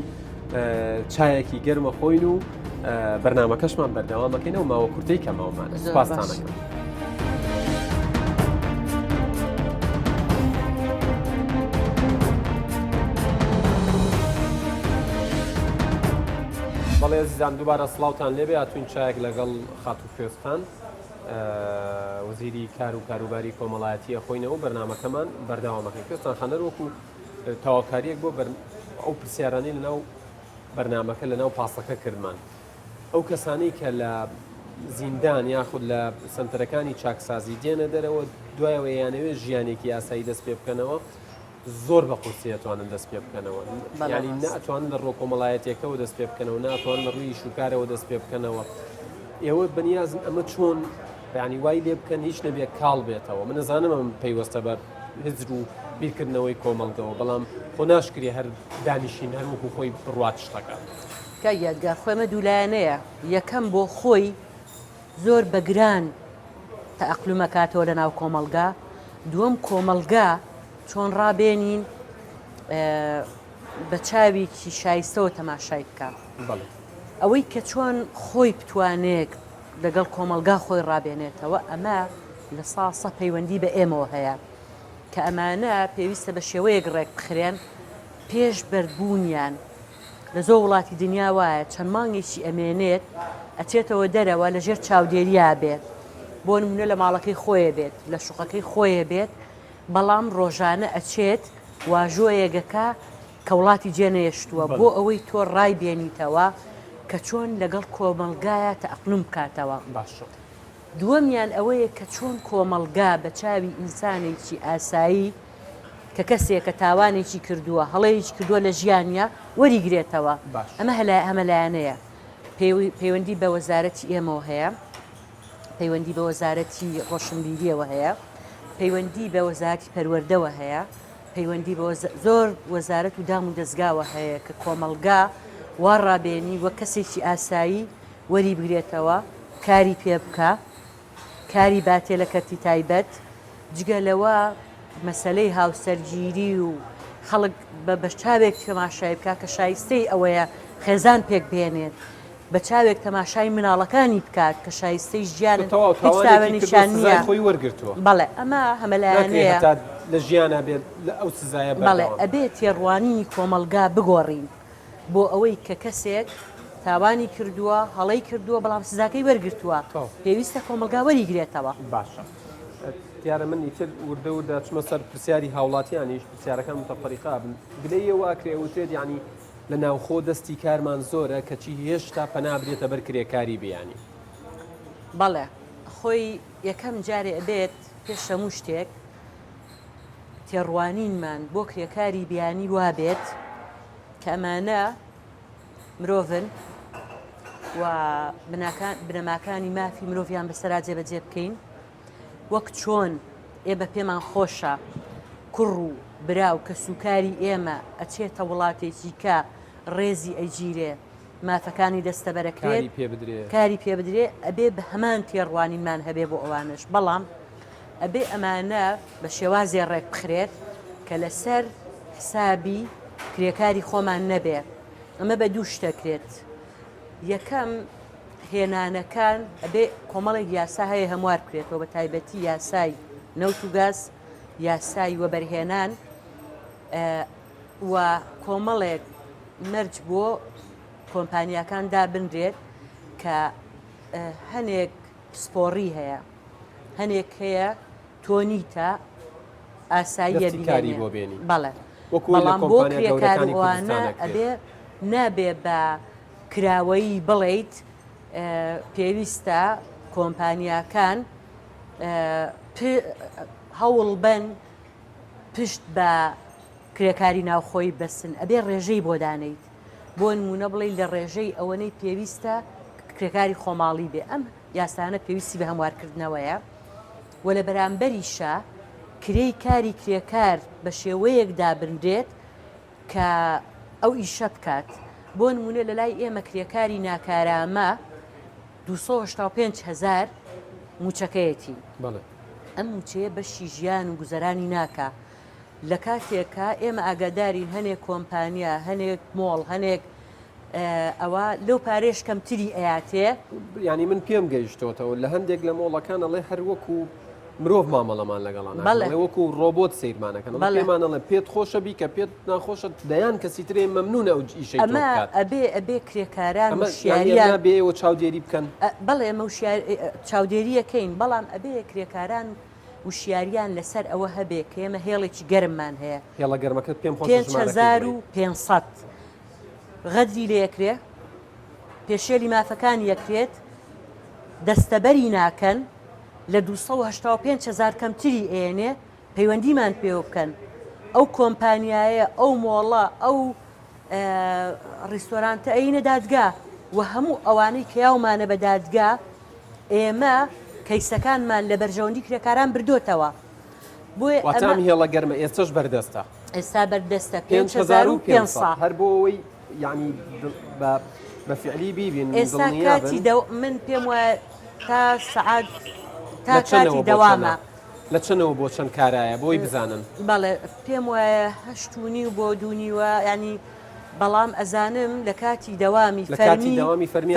چایەکی گەرمە خۆین و بەرنامەکەشمان بەردەوامەکەینەوە ماوە کورتەی کەماوەمان سپاسانەکەم. بەڵێ عزیزان دووبارە سڵاوتان لێبێ هاتوین چایەک لەگەڵ خاتوو کوێستان وەزیری کار و کاروباری کۆمەڵایەتیە خۆینەوە بەرنامەکەمان بەرداوامەکەی کوێستان خانەر وەکو تاواکاریەک بۆ ئەو پرسیارانەی لەناو بەرنامەکە لەناو پاسەکە کردمان ئەو کەسانەی کە لە زیندان یاخود لە سنتەرەکانی چاکسازی دێنە دەرەوە دوایەوە یانەوێت ژیانێکی یاسایی دەست پێ بکەنەوە زۆر بە قورسیەتوانن دەست پێ بکەنەوە ینی ناتوانن لە ڕۆکۆمەڵایەتێکەوە دەست پێ بکەنەوە ناتوان لە ڕووی شوکارەوە دەست پێ بکەنەوە ئێوە بەنیازن ئەمە چۆن ینی وای لێ بکەن هیچ نەبێت کاڵ بێتەوە من نەزانم ئەم پەیوەستە بە هزر و بیرکردنەوەی کۆمەڵگەوە بەڵام خۆ ناشکری هەر دانیشین هەروەکو خۆی بڕوات شتەکە کە یادگار خۆمە دوولایەنەیە یەکەم بۆ خۆی زۆر بەگران تەعەقلومە کاتەوە لە ناو کۆمەڵگا دووەم کۆمەڵگا چۆن ڕابێنین بە چاوێکی شایستەوە تەماشای بکە ئەوەی کە چۆن خۆی بتوانێت لەگەڵ کۆمەڵگا خۆی ڕابێنێتەوە ئەمە لە ساسە پەیوەندی بە ئێمەوە هەیە کە ئەمانە پێویستە بە شێوەیەک ڕێک بخرێن پێش بەربوونیان لە زۆر وڵاتی دنیا وایە چەند مانگێکی ئەمێنێت ئەچێتەوە دەرەوە لەژێر چاودێریا بێت بۆ نمونە لە ماڵەکەی خۆیە بێت لە شوقەکەی خۆیە بێت بەڵام ڕۆژانە ئەچێت واژۆیەگەکە کە وڵاتی جێنەیەشتووە بۆ ئەوەی تۆ ڕای بێنیتەوە کە چۆن لەگەڵ کۆمەڵگایە تەعەقلوم بکاتەوە دووەمیان ئەوەیە کە چۆن کۆمەڵگا بە چاوی ئینسانێکی ئاسایی کە کەسێک کە تاوانێکی کردووە هەڵەیەکی کردووە لە ژیانە وەریگرێتەوە ئەمە هەمەلایەنەیە پەیوەندی بە وەزارەتی ئێمەوە هەیە پەیوەندی بە وەزارەتی ڕۆشنبیریەوە هەیە پەیوەندی بە وەزارەتی پەروەردەوە هەیە پەیوەندی بە زۆر وەزارەت و دام و دەستگاوە هەیە کە کۆمەڵگا وا ڕابێنی وە کەسێکی ئاسایی وەری بگرێتەوە کاری پێ بکە کاری باتێ لە کەرتی تایبەت جگە لەوە مەسەلەی هاوسەرگیری و خەڵک بە چاوێک تەماشای بکە کە شایستەی ئەوەیە خێزان پێک بێنێت بە چاوێک تەماشای مناڵەکانی بکات کە شایستەی ژیانن هیچ تاوانێکیان نییە خۆی وەرگرتووە بەڵێ ئەمە هەمەلایەنەیە لە ژیانە بێت لە ئەو سزایە بەڵێ ئەبێت تێڕوانی کۆمەڵگا بگۆڕین بۆ ئەوەی کە کەسێک تاوانی کردووە هەڵەی کردووە بەڵام سزاکەی وەرگرتووە پێویستە کۆمەڵگا وەریگرێتەوە باشە دیارە من ئیتر وردە وردە چمە سەر پرسیاری هاوڵاتیانیش پرسیارەکان متەفەریقا بن گلەیەوە کرێوترێت ینی لە ناوخۆ دەستی کارمان زۆرە کەچی هێشتا پەنابرێتە بەر کرێکاری بیانی بەڵێ خۆی یەکەم جارێ ئەبێت پێش هەموو شتێک تێڕوانینمان بۆ کرێکاری بیانی وابێت کە ئەمانە مرۆڤن و بنەماکانی مافی مرۆڤیان بەسەرا جێبەجێ بکەین وەک چۆن ئێمە پێمان خۆشە کوڕ و براو کە سوکاری ئێمە ئەچێتە وڵاتێکی کە ڕێزی ئەیگیرێ مافەکانی دەستەبەرەکرێت کاری پێ بدرێ ئەبێ بە هەمان تێڕوانینمان هەبێ بۆ ئەوانش بەڵام ئەبێ ئەمانە بە شێوازێ ڕێک بخرێت کە لەسەر حسابی کرێکاری خۆمان نەبێ ئەمە بە دوو شتەکرێت یەکەم هێنانەکان ئەبێ کۆمەڵێک یاسا هەیە هەموار بکرێتەوە بە تایبەتی یاسای نەوت و گاز یاسای وەبەرهێنان و کۆمەڵێک مەرج بۆ کۆمپانیاکان دابنرێت کە هەنێک پسپۆڕی هەیە هەنێک هەیە تۆنیتە ئاساییە بێنی بەڵێ بەڵام بۆ کرێکاروانە ئەبێ نابێ بە کراوەی بڵێیت پێویستە کۆمپانیاکان هەوڵ بن پشت بە کرێکاری ناوخۆی بەسن ئەبێ ڕێژەی بۆ دانیت بۆ نمونە بڵێ لە ڕێژەی ئەوەنەی پێویستە کرێکاری خۆماڵی بێ ئەم یاسانە پێویستی بە هەموارکردنەوەیە و لە بەرامبەریشە کرێی کاری کرێکار بە شێوەیەک دابنرێت کە ئەو ئیشە بکات بۆ نمونە لە لای ئێمە کرێکاری ناکارامە 285,000 موچەکەیەتی ئەم موچەیە بەشی ژیان و گوزەرانی ناکە لە کاتێکە ئێمە ئاگادارین هەنێک کۆمپانیا هەنێک مۆڵ هەنێک ئەوە لەو پارێش کەمتری ئەیاتێ ینی من پێم گەیشتۆتەوە لە هەندێک لە مۆڵەکان ئەڵێ هەر وەکو مرۆڤ مامەڵەمان لەگەڵان وەکو ڕۆبۆت سیرمانەکەن پێمانەڵێ پێت خۆشە بی کە پێت ناخۆشە دەیان کەسی ترێ مەمنونە ئەو ئیشەی ئەبێ کرێکاران شیاریان بێەوە چاودێری بکەن بەڵێ ئەمە چاودێریەکەین بەڵام ئەبێ کرێکاران وشیاریان لەسەر ئەوە هەبێ کە ئێمە هێڵێکی گەرممان هەیە هێڵە گەرمەکەت پێم 5,500 غەدری لە یەکرێ پێشێلی مافەکانی یەکرێت دەستەبەری ناکەن لە 285,000 کەمتری ئێنێ پەیوەندیمان پێ بکەن ئەو کۆمپانیایە ئەو مۆڵە ئەو ڕیستۆرانتە ئەینە دادگا و هەموو ئەوانەی کە یاومانە بە دادگا ئێمە کەیسەکانمان لە بەرژەوەندی کرێکاران بردوتەوە بۆیە واتام هێڵە گەرمە ئێستش بەردەستە ئێستا بەردەستە 5,500 هەر بۆ ئەوەی یعنی بە فعلی بیبین ئێستا کاتی من پێم وایە تا سەعات تا کاتی دەوامە لە چنەوە بۆ چەند کارایە بۆی بزانن بەڵێ پێم وایە 8:30 بۆ 2:30 ینی بەڵام ئەزانم لە کاتی دەوامی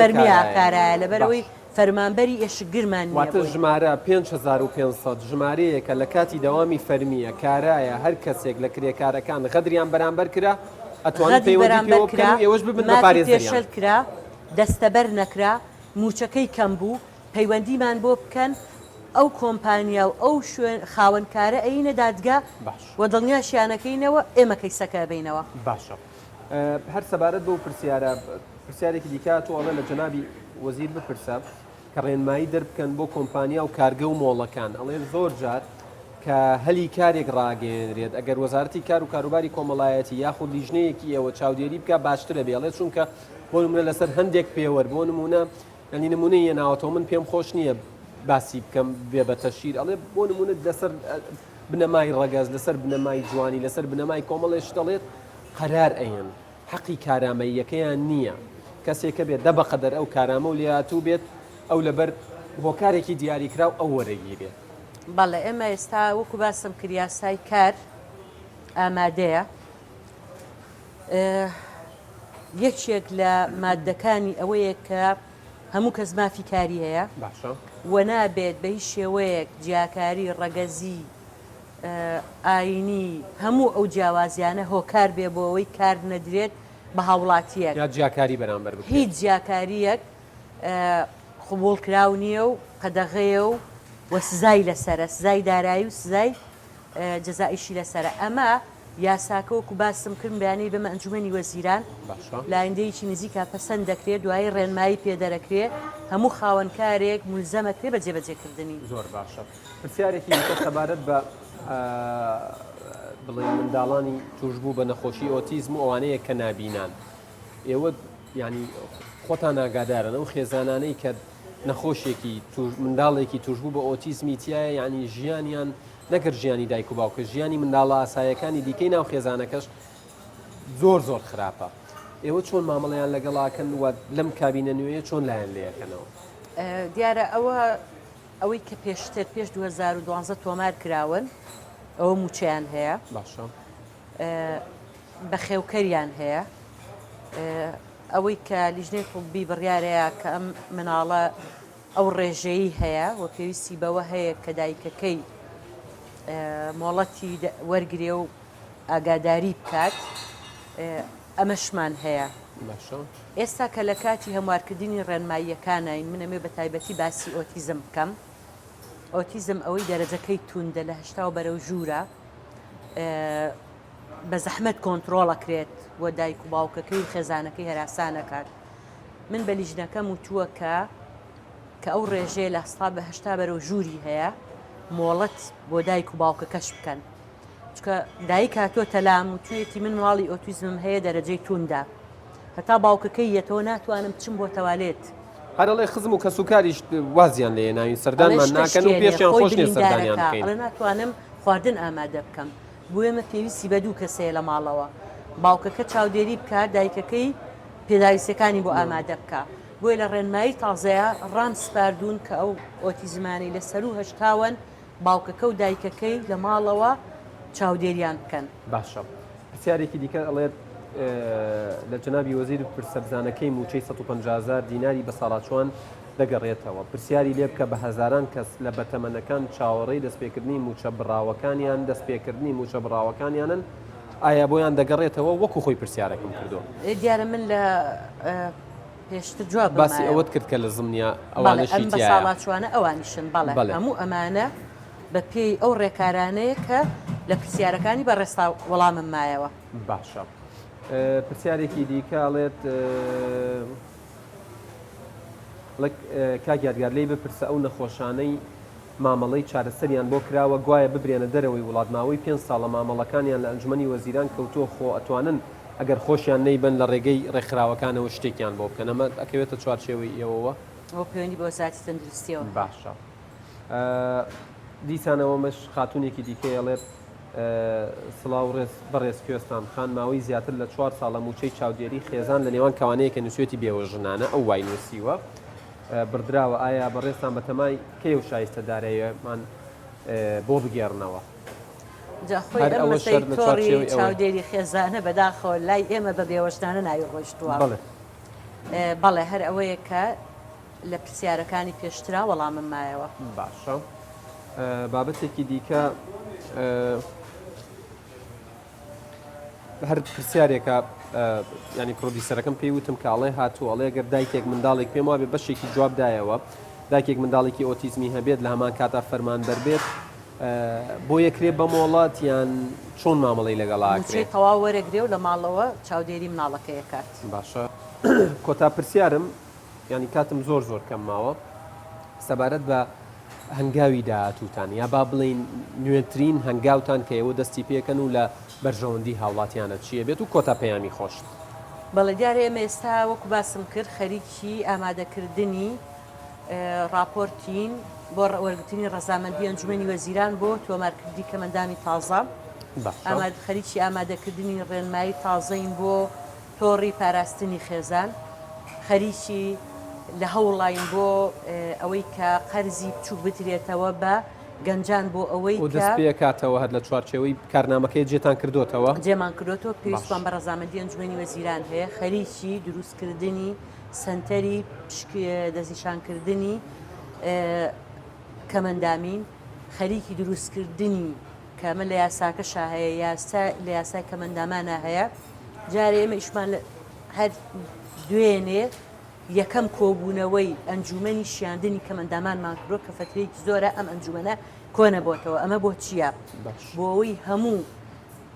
فەرمیە کارایە لەبەرەوەی فەرمانبەری ئێشگرمان واتە ژمارە 5,500 ژمارەیەکە لە کاتی دەوامی فەرمیە کارایە هەر کەسێک لە کرێکارەکان غەدریان بەرامبەر کرا ئەتوانێت پەیوەندی پێوە بکەن ئێوەش ببن بە پارێزەریان کرا دەستەبەر نەکرا موچەکەی کەم بوو پەیوەندیمان بۆ بکەن ئەو کۆمپانیا و ئەو شوێن خاوەنکارە ئەینە دادگا و دڵنیاشیانەکەینەوە ئێمە کەیسەکە بینەوە باشە هەر سەبارەت بۆ پرسیارێکی دیکە تۆڵە لە جەنابی وەزیر بپرسە کە ڕێنمایی دەربکەن بۆ کۆمپانیا و کارگە و مۆڵەکان ئەڵێن زۆر جار کە هەلی کارێک ڕاگەێنرێت ئەگەر وەزارەتی کار و کاروباری کۆمەڵایەتی یاخود لیژنەیەکی ئەوە چاودێری بکە باشترە بێڵێت چونکە بۆ نمونە لەسەر هەندێک پێوەەر بۆ نمونە ینی نمونەی یەناوەتەوە من پێم خۆش نییە باسی بکەم بێ بە تەشیر ئەڵێ بۆ نمونە لەسەر بنەمای ڕەگەز لەسەر بنەمای جوانی لەسەر بنەمای کۆمەڵێش دەڵێت قەرار ئەیەن حەقی کارامەیەکەیان نییە کەسێکە بێت دە بەقەدەر ئەو کارامە و لێهاتوو بێت ئەو لەبەر هۆکارێکی دیاریکراو ئەو وەرەگیرێت بەڵێ ئێمە ئێستا وەکو باسم کرد یاسای کار ئامادەیە یەکێک لە مادەکانی ئەوەیە کە هەموو کەس مافی کاری هەیە و نابێت بە هیچ شێوەیەک جیاکاری ڕەگەزی ئاینی هەموو ئەو جیاوازیانە هۆکار بێ بۆ ئەوەی کار نەدرێت بە هاوڵاتیەک یا جیاکاری بەرامبەر هیچ جیاکاریەک قبول کراو نییە و قەدەغەیە و سزای لەسرە سزای دارایی و سزای جەزائیشی لەسرە ئەمە یاساکە وەکو باسم کرد بەیانەی بەمە ئەنجومەنی وەزیران لایندەیەکی نزیکە پەسەند دەکرێت دوایی ڕێنمایی پێدەرەکرێت هەموو خاوەنکارێک مولزەمە پێ بە جێبەجێکردنی. زۆر باشە. پرسیارێکی سەبارەت بە بڵێ منداڵانی توشبوو بە نەخۆشی ئۆتیزم و ئەوانەیە کە نابینان. ئێوە ینی خۆتان ئاگادارن ئەو خێزانانەی کە نەخۆشێکی منداڵێکی توشبوو بە ئۆتیزمی تایە ینی ژیانیان نەکرد ژیانی دایک و باوکە ژیانی منداڵە ئاسایەکانی دیکەی ناو خێزانەکەش زۆر خراپە. ئێوە چۆن مامەڵیان لەگەڵاکەن و لەم کابینە نوێیە چۆن لایەن لەکەنەوە؟ دیارە ئەوەی کە پێشتر پێش 2012 تۆمار کراون ئەوە موچیان هەیە باشە بە خێوکەریان هەیە ئەوەی کە لیژنەی طبی بڕیارەیە کە ئەم مناڵە ئەو ڕێژەیی هەیە و پێویستی بەوە هەیە کە دایکەکەی مۆڵەتی وەرگێ و ئاگاداری بکات ئەمەشمان هەیە. ئێستا کە لە کاتی هەموارکردنی ڕێنماییەکانین منەمێ بە تایبەتی باسی ئۆتیزم بکەم. ئۆتیزم ئەوەی دەرەجەکەی توندە لە 80 بەرەو ژوورە بە زەحمەت کۆنتترۆڵەکرێت و دایک و باوکەکەی و خێزانەکەی هەراسانەکات. من بە لیژنەکەم وتووە کە ئەو ڕێژەیە لە 80 بەرەو ژووری هەیە مۆڵەت بۆ دایک و باوکە کەش بکەن. چکە دایک هاتۆتە لام و توێتی من ماڵی ئۆتیزمم هەیە دەرەجەی توندا هەتا باوکەکەی یەتەوە ناتوانم بچم بۆ تەوالێت. هەرڵێ خزم و کەسوکاریش وازیان لێ ناوی سەردانمان ناکەن و پێشیان خۆش نیە سەردانیان بکەین. ناتوانم خواردن ئامادە بکەم بۆیمە پێویستی بە دوو کەسەیە لە ماڵەوە باوکەکە چاودێری بکات دایکەکەی پێداویستەکانی بۆ ئامادە بکە. بۆی لە ڕێنمایی تازەیە ڕام سپاردوون کە ئەو ئۆتیزمانی لە سەر و هەشتاون باوکەکە و دایکەکەی لە ماڵەوە چاودێریان بکەن. باشە پرسیارێکی دیکە ئەڵێت لە جنابی وەزیر پرسەبزانەکەی موچەی 150,000 دیناری بە ساڵاچوان دەگەڕێتەوە. پرسیاری لێ بکە بە هەزاران کەس لە بەتەمەنەکان چاوەڕێی دەستپێکردنی موچە بڕاوەکانیان دەستپێکردنی موچە بڕاوەکانیانن ئایا بۆیان دەگەڕێتەوە وەکو خۆی پرسیارەکەم کردو. دیارە من لە پێشتر جواب باسی ئەوەت کرد کە لە زمنیا ئەوانشی بە ساڵاچوانە ئەوانیشن بەڵێ هەموو ئەمانە بە پێی ئەو ڕێکارانەیە کە لە پرسیارەکانی بەڕێستا وەڵامم مایەوە. باشە پرسیارێکی دیکەڵێت کاگیادگار لی بپرسە ئەو نەخۆشانەی مامەڵەی چارەسەریان بۆ کراوە گوایە ببرێنە دەرەوەی وڵاتماوەی 5 ساڵە مامەڵەکانیان لە ئەنجومەنی وەزیران کەوتۆ خۆ ئەتوانن ئەگەر خۆشیان نەیبن لە ڕێگەی ڕێکخراوەکانەوە شتێکیان بۆ بکەن ئەمە ئەکەوێتە چوارچێوەی ئێوەوە ئەو پەیوەندی بە وەزارەتی تەندروستیەوە. باشە دیسانەوە مەش خاتونێکی دیکەیەڵێت سڵاو ڕێز بەڕێز کوێستان خان ماوەی زیاتر لە 4 ساڵە موچەی چاودێری خێزان لە نێوان کەوانەیە کە نووسێتی بێوەژنانە ئەو وای نووسیوە بردراوە. ئایا بەڕێستان بەتەمای کێ و شایستە دارەیەمان بۆ بگێڕنەوە؟ جاخۆی ئەمەسەی تۆڕی چاودێری خێزانە بەداخەوە لای ئێمە بە بێوەشتانە ناوی ڕۆیشتووە. بەڵێ هەر ئەوەیە کە لە پرسیارەکانی پێشترا وەڵامم مایەوە. باشە بابەتێکی دیکە هەر پرسیارێکە ینی پرۆدیسەرەکەم پێی وتم کاڵێ هاتووەڵێ گەر دایکێک منداڵێک پێم وابێ بەشێکی جوابدایەوە دایکێک منداڵێکی ئۆتیزمی هەبێت لە هەمان کاتا فەرمانبەر بێت بۆ یەکرێ بە مۆڵات یان چۆن مامەڵی لەگەڵاکرێت تەواو وەرەگرێ و لە ماڵەوە چاودێری مناڵەکەی کات. باشە کۆتا پرسیارم ینی کاتم زۆر کەم ماوە سەبارەت بە هەنگاوی داهاتووتان یا با بڵین نوێترین هەنگاوتان کە ئێوە دەستی پێکەن و لە بەرژەوەندی هاوڵاتیانە چییە بێت و کۆتا پەیامی خۆشت. بەڵێ دیارە ئێمە ئێستا وەکو باسم کرد خەریکی ئامادەکردنی راپۆرتین بۆ وەرگرتنی ڕەزامەندی ئەنجومەنی وەزیران بۆ تۆمارکردی کەمەندامی تازە خەریکی ئامادەکردنی ڕێنمایی تازەین بۆ تۆڕی پاراستنی خێزان خەریکی لە هەوڵین بۆ ئەوەی کە قەرزی بچوو بترێتەوە بە گەنجان بۆ ئەوەی دەست پێ کاتەوە هەر لە چوارچێوەی کارنامەکەی جێتان کردوتەوە جێمان کردوەوە پێویستمان بە ڕەزامەندی ئەنجومەنی وەزیران هەیە خەریکی دروستکردنی سنتەری دەستنیشانکردنی کەمەندامین خەریکی دروستکردنی کەمە لە یاساکەشا هەیە لە یاسای کەمەندامانە هەیە جارێ ئێمە ئیشمان هەر دوێنێ یەکەم کۆبوونەوەی ئەنجومەنی شیاندنی کەمەندامانمان کردووە کە فترەیەکی زۆرە ئەم ئەنجومەنە کۆنە بۆتەوە ئەمە بۆ چییە؟ بۆ ئەوەی هەموو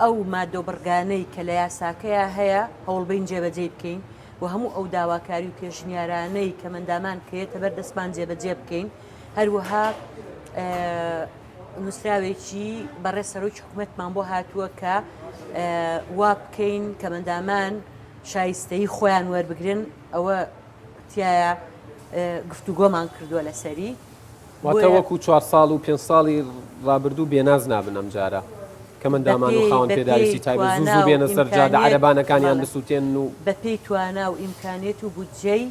ئەو مادۆبڕگانەی کە لە یاساکەیە هەیە هەوڵبین جێبەجێ بکەین و هەموو ئەو داواکاری و پێشنیارانەی کە مندامان کێتە بەر دەستمان جێبەجێ بکەین هەروەها نووسراوێکی بەڕێ سەرۆکی حکوومەتمان بۆ هاتووە کە وا بکەین کە مندامان شایستەی خۆیان وەربگرن ئەوە تایە گفتوگۆمان کردووە لەسەری واتە وەکو 4 ساڵ و 5 ساڵی ڕابردوو بێناز نابن ئەم جارە کە مندامان و خاوەن پێداویستی تایبەت زوو بێنە سەر جادە عەرەبانەکانیان بسووتێن و بەپێی توانا و ئیمکانێت و بودجەی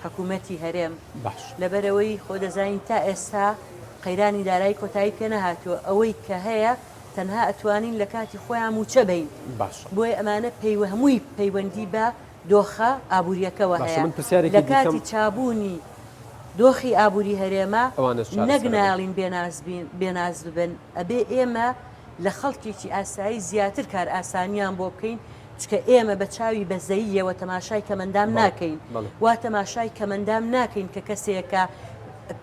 حکوومەتی هەرێم باش لەبەرەوەی خۆ دەزانین تا ئێستا قەیرانی دارایی کۆتایی پێ نەهاتووە ئەوەی کە هەیە تەنها ئەتوانین لە کاتی خۆیان موچە بین باش بۆیە ئەمانە هەمووی پەیوەندی بە دۆخە ئابوووریەکەەوە هەیە لە کاتی چابوونی دۆخی ئابووری هەرێمە نەگناڵین بێناز ببن ئەبێ ئێمە لە خەڵکێکی ئاسایی زیاتر کار ئاسانیان بۆ بکەین چکە ئێمە بە چاوی بەزەییەوە تەماشای کەمەندام ناکەین وا تەماشای کەمەندام ناکەین کە کەسێکە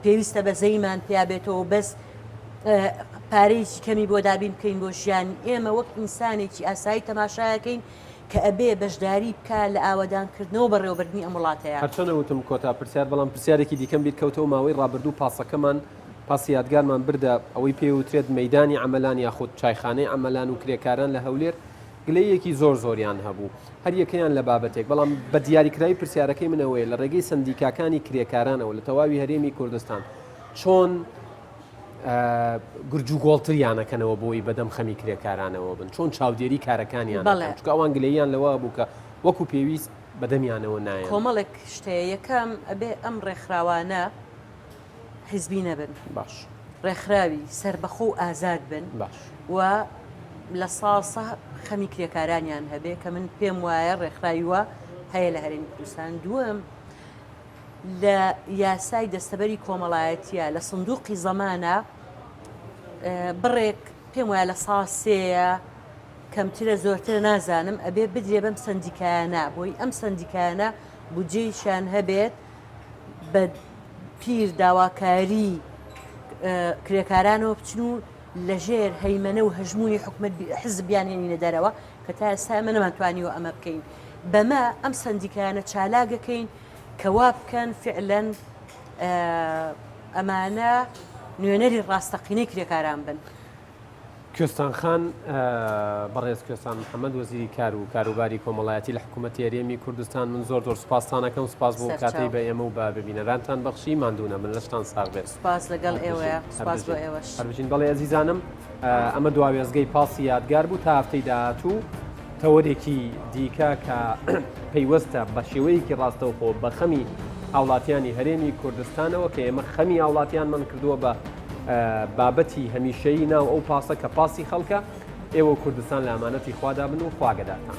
پێویستە بەزەیمان پیا بێتەوە بەس پارەیەکی کەمی بۆ دابین بکەین بۆ ژیانی ئێمە وەک ئینسانێکی ئاسایی تەماشایەکەین کە ئەبێ بەشداری بکە لە ئاوادانکردنەوە بەڕێوەبردننی ئەم وڵاتەیە هەرچەنەوتم کۆتا پرسیار بەڵام پرسیارێکی دیکەم بیت کەوتەوە ماوەی ڕابردوو پاسەکەمان پاسی یادگارمان بردە ئەوەی پێوترێت مەدانی عملان یاخود چایخانەی عملان و کرێکاران لە هەولێر گلەیەکی زۆریان هەبوو هەر یەکەیان لە بابەتێک بەڵام بە دیاریکراوی پرسیارەکەی منەوەی لە ڕێگەی سندیکاکانی کرێکارانەوە لە تەواوی هەرێمی کوردستان چۆن گرج و گۆڵتریانەکەنەوە بۆی بەدەم خەمی کرێکارانەوە بن چۆن چاودێری کارەکانیان چکە ئەوان گلەیان لەوە بوو کە وەکو پێویست بەدەمیانەوە نایە کۆمەڵێک شتەیە یەکەم ئەبێ ئەم ڕێکخراوانە حیزبی نەبن باش ڕێکخراوی سربەخۆ و ئازاد بن باش و لە ساڵسە خەمی کرێکارانیان هەبێ کە من پێم وایە ڕێکخراویوە هەیە لە هەرێمی کوردستان دووەم لە یاسای دەستەبەری کۆمەڵایەتیە لە سندوقی زەمانە بڕێک پێم وایە لە ساڵ سێیە کەمترە زۆرتر نازانم ئەبێ بدرێ بەم سندیکایانە بۆی ئەم سندیکایانە بودجەیشان هەبێت بە پیر داواکاری کرێکارانەوە بچن و لەژێر هەیمەنە و هەژمونی حکومەت حزبیانێنینە دەرەوە کە تا ئێستا ئێمە نەمانتوانیوە ئەمە بکەین بەمە ئەم سندیکایانە چالاگەکەین کەوا بکەن فعلەن ئەمانە نوێنەری ڕاستەقینەی کرێکاران بن. کوێستان خان بەڕێز کوێستان محەممەد وەزیری کار و کاروباری کۆمەڵایەتی لە حکوومەتی هەرێمی کوردستان من زۆر سوپاسانەکەم سپاس بۆ کاتەی بە ئێمە و بە ببینەرانتان بەخشی ماندوونە من لەشتان ساغ بێت سپاس لەگەڵ ئێوەیە سپاس بۆ ئێوەش هەربژین بەڵێ ئەزیزانم ئەمە دواوێزگەی پاسی یادگار بوو تا هەفتەی داهاتوو تەوەرێکی دیکە کە پەیوەستە بە شێوەیەکی ڕاستەوخۆ بە خەمی هاوڵاتیانی هەرێمی کوردستانەوە کە ئێمە خەمی هاوڵاتیانمان کردووە بە بابەتی هەمیشەیی ناو ئەو پاسە کە پاسی خەڵکە ئێوە کوردستان لە ئەمانەتی خوادا بن و خواگەداتان.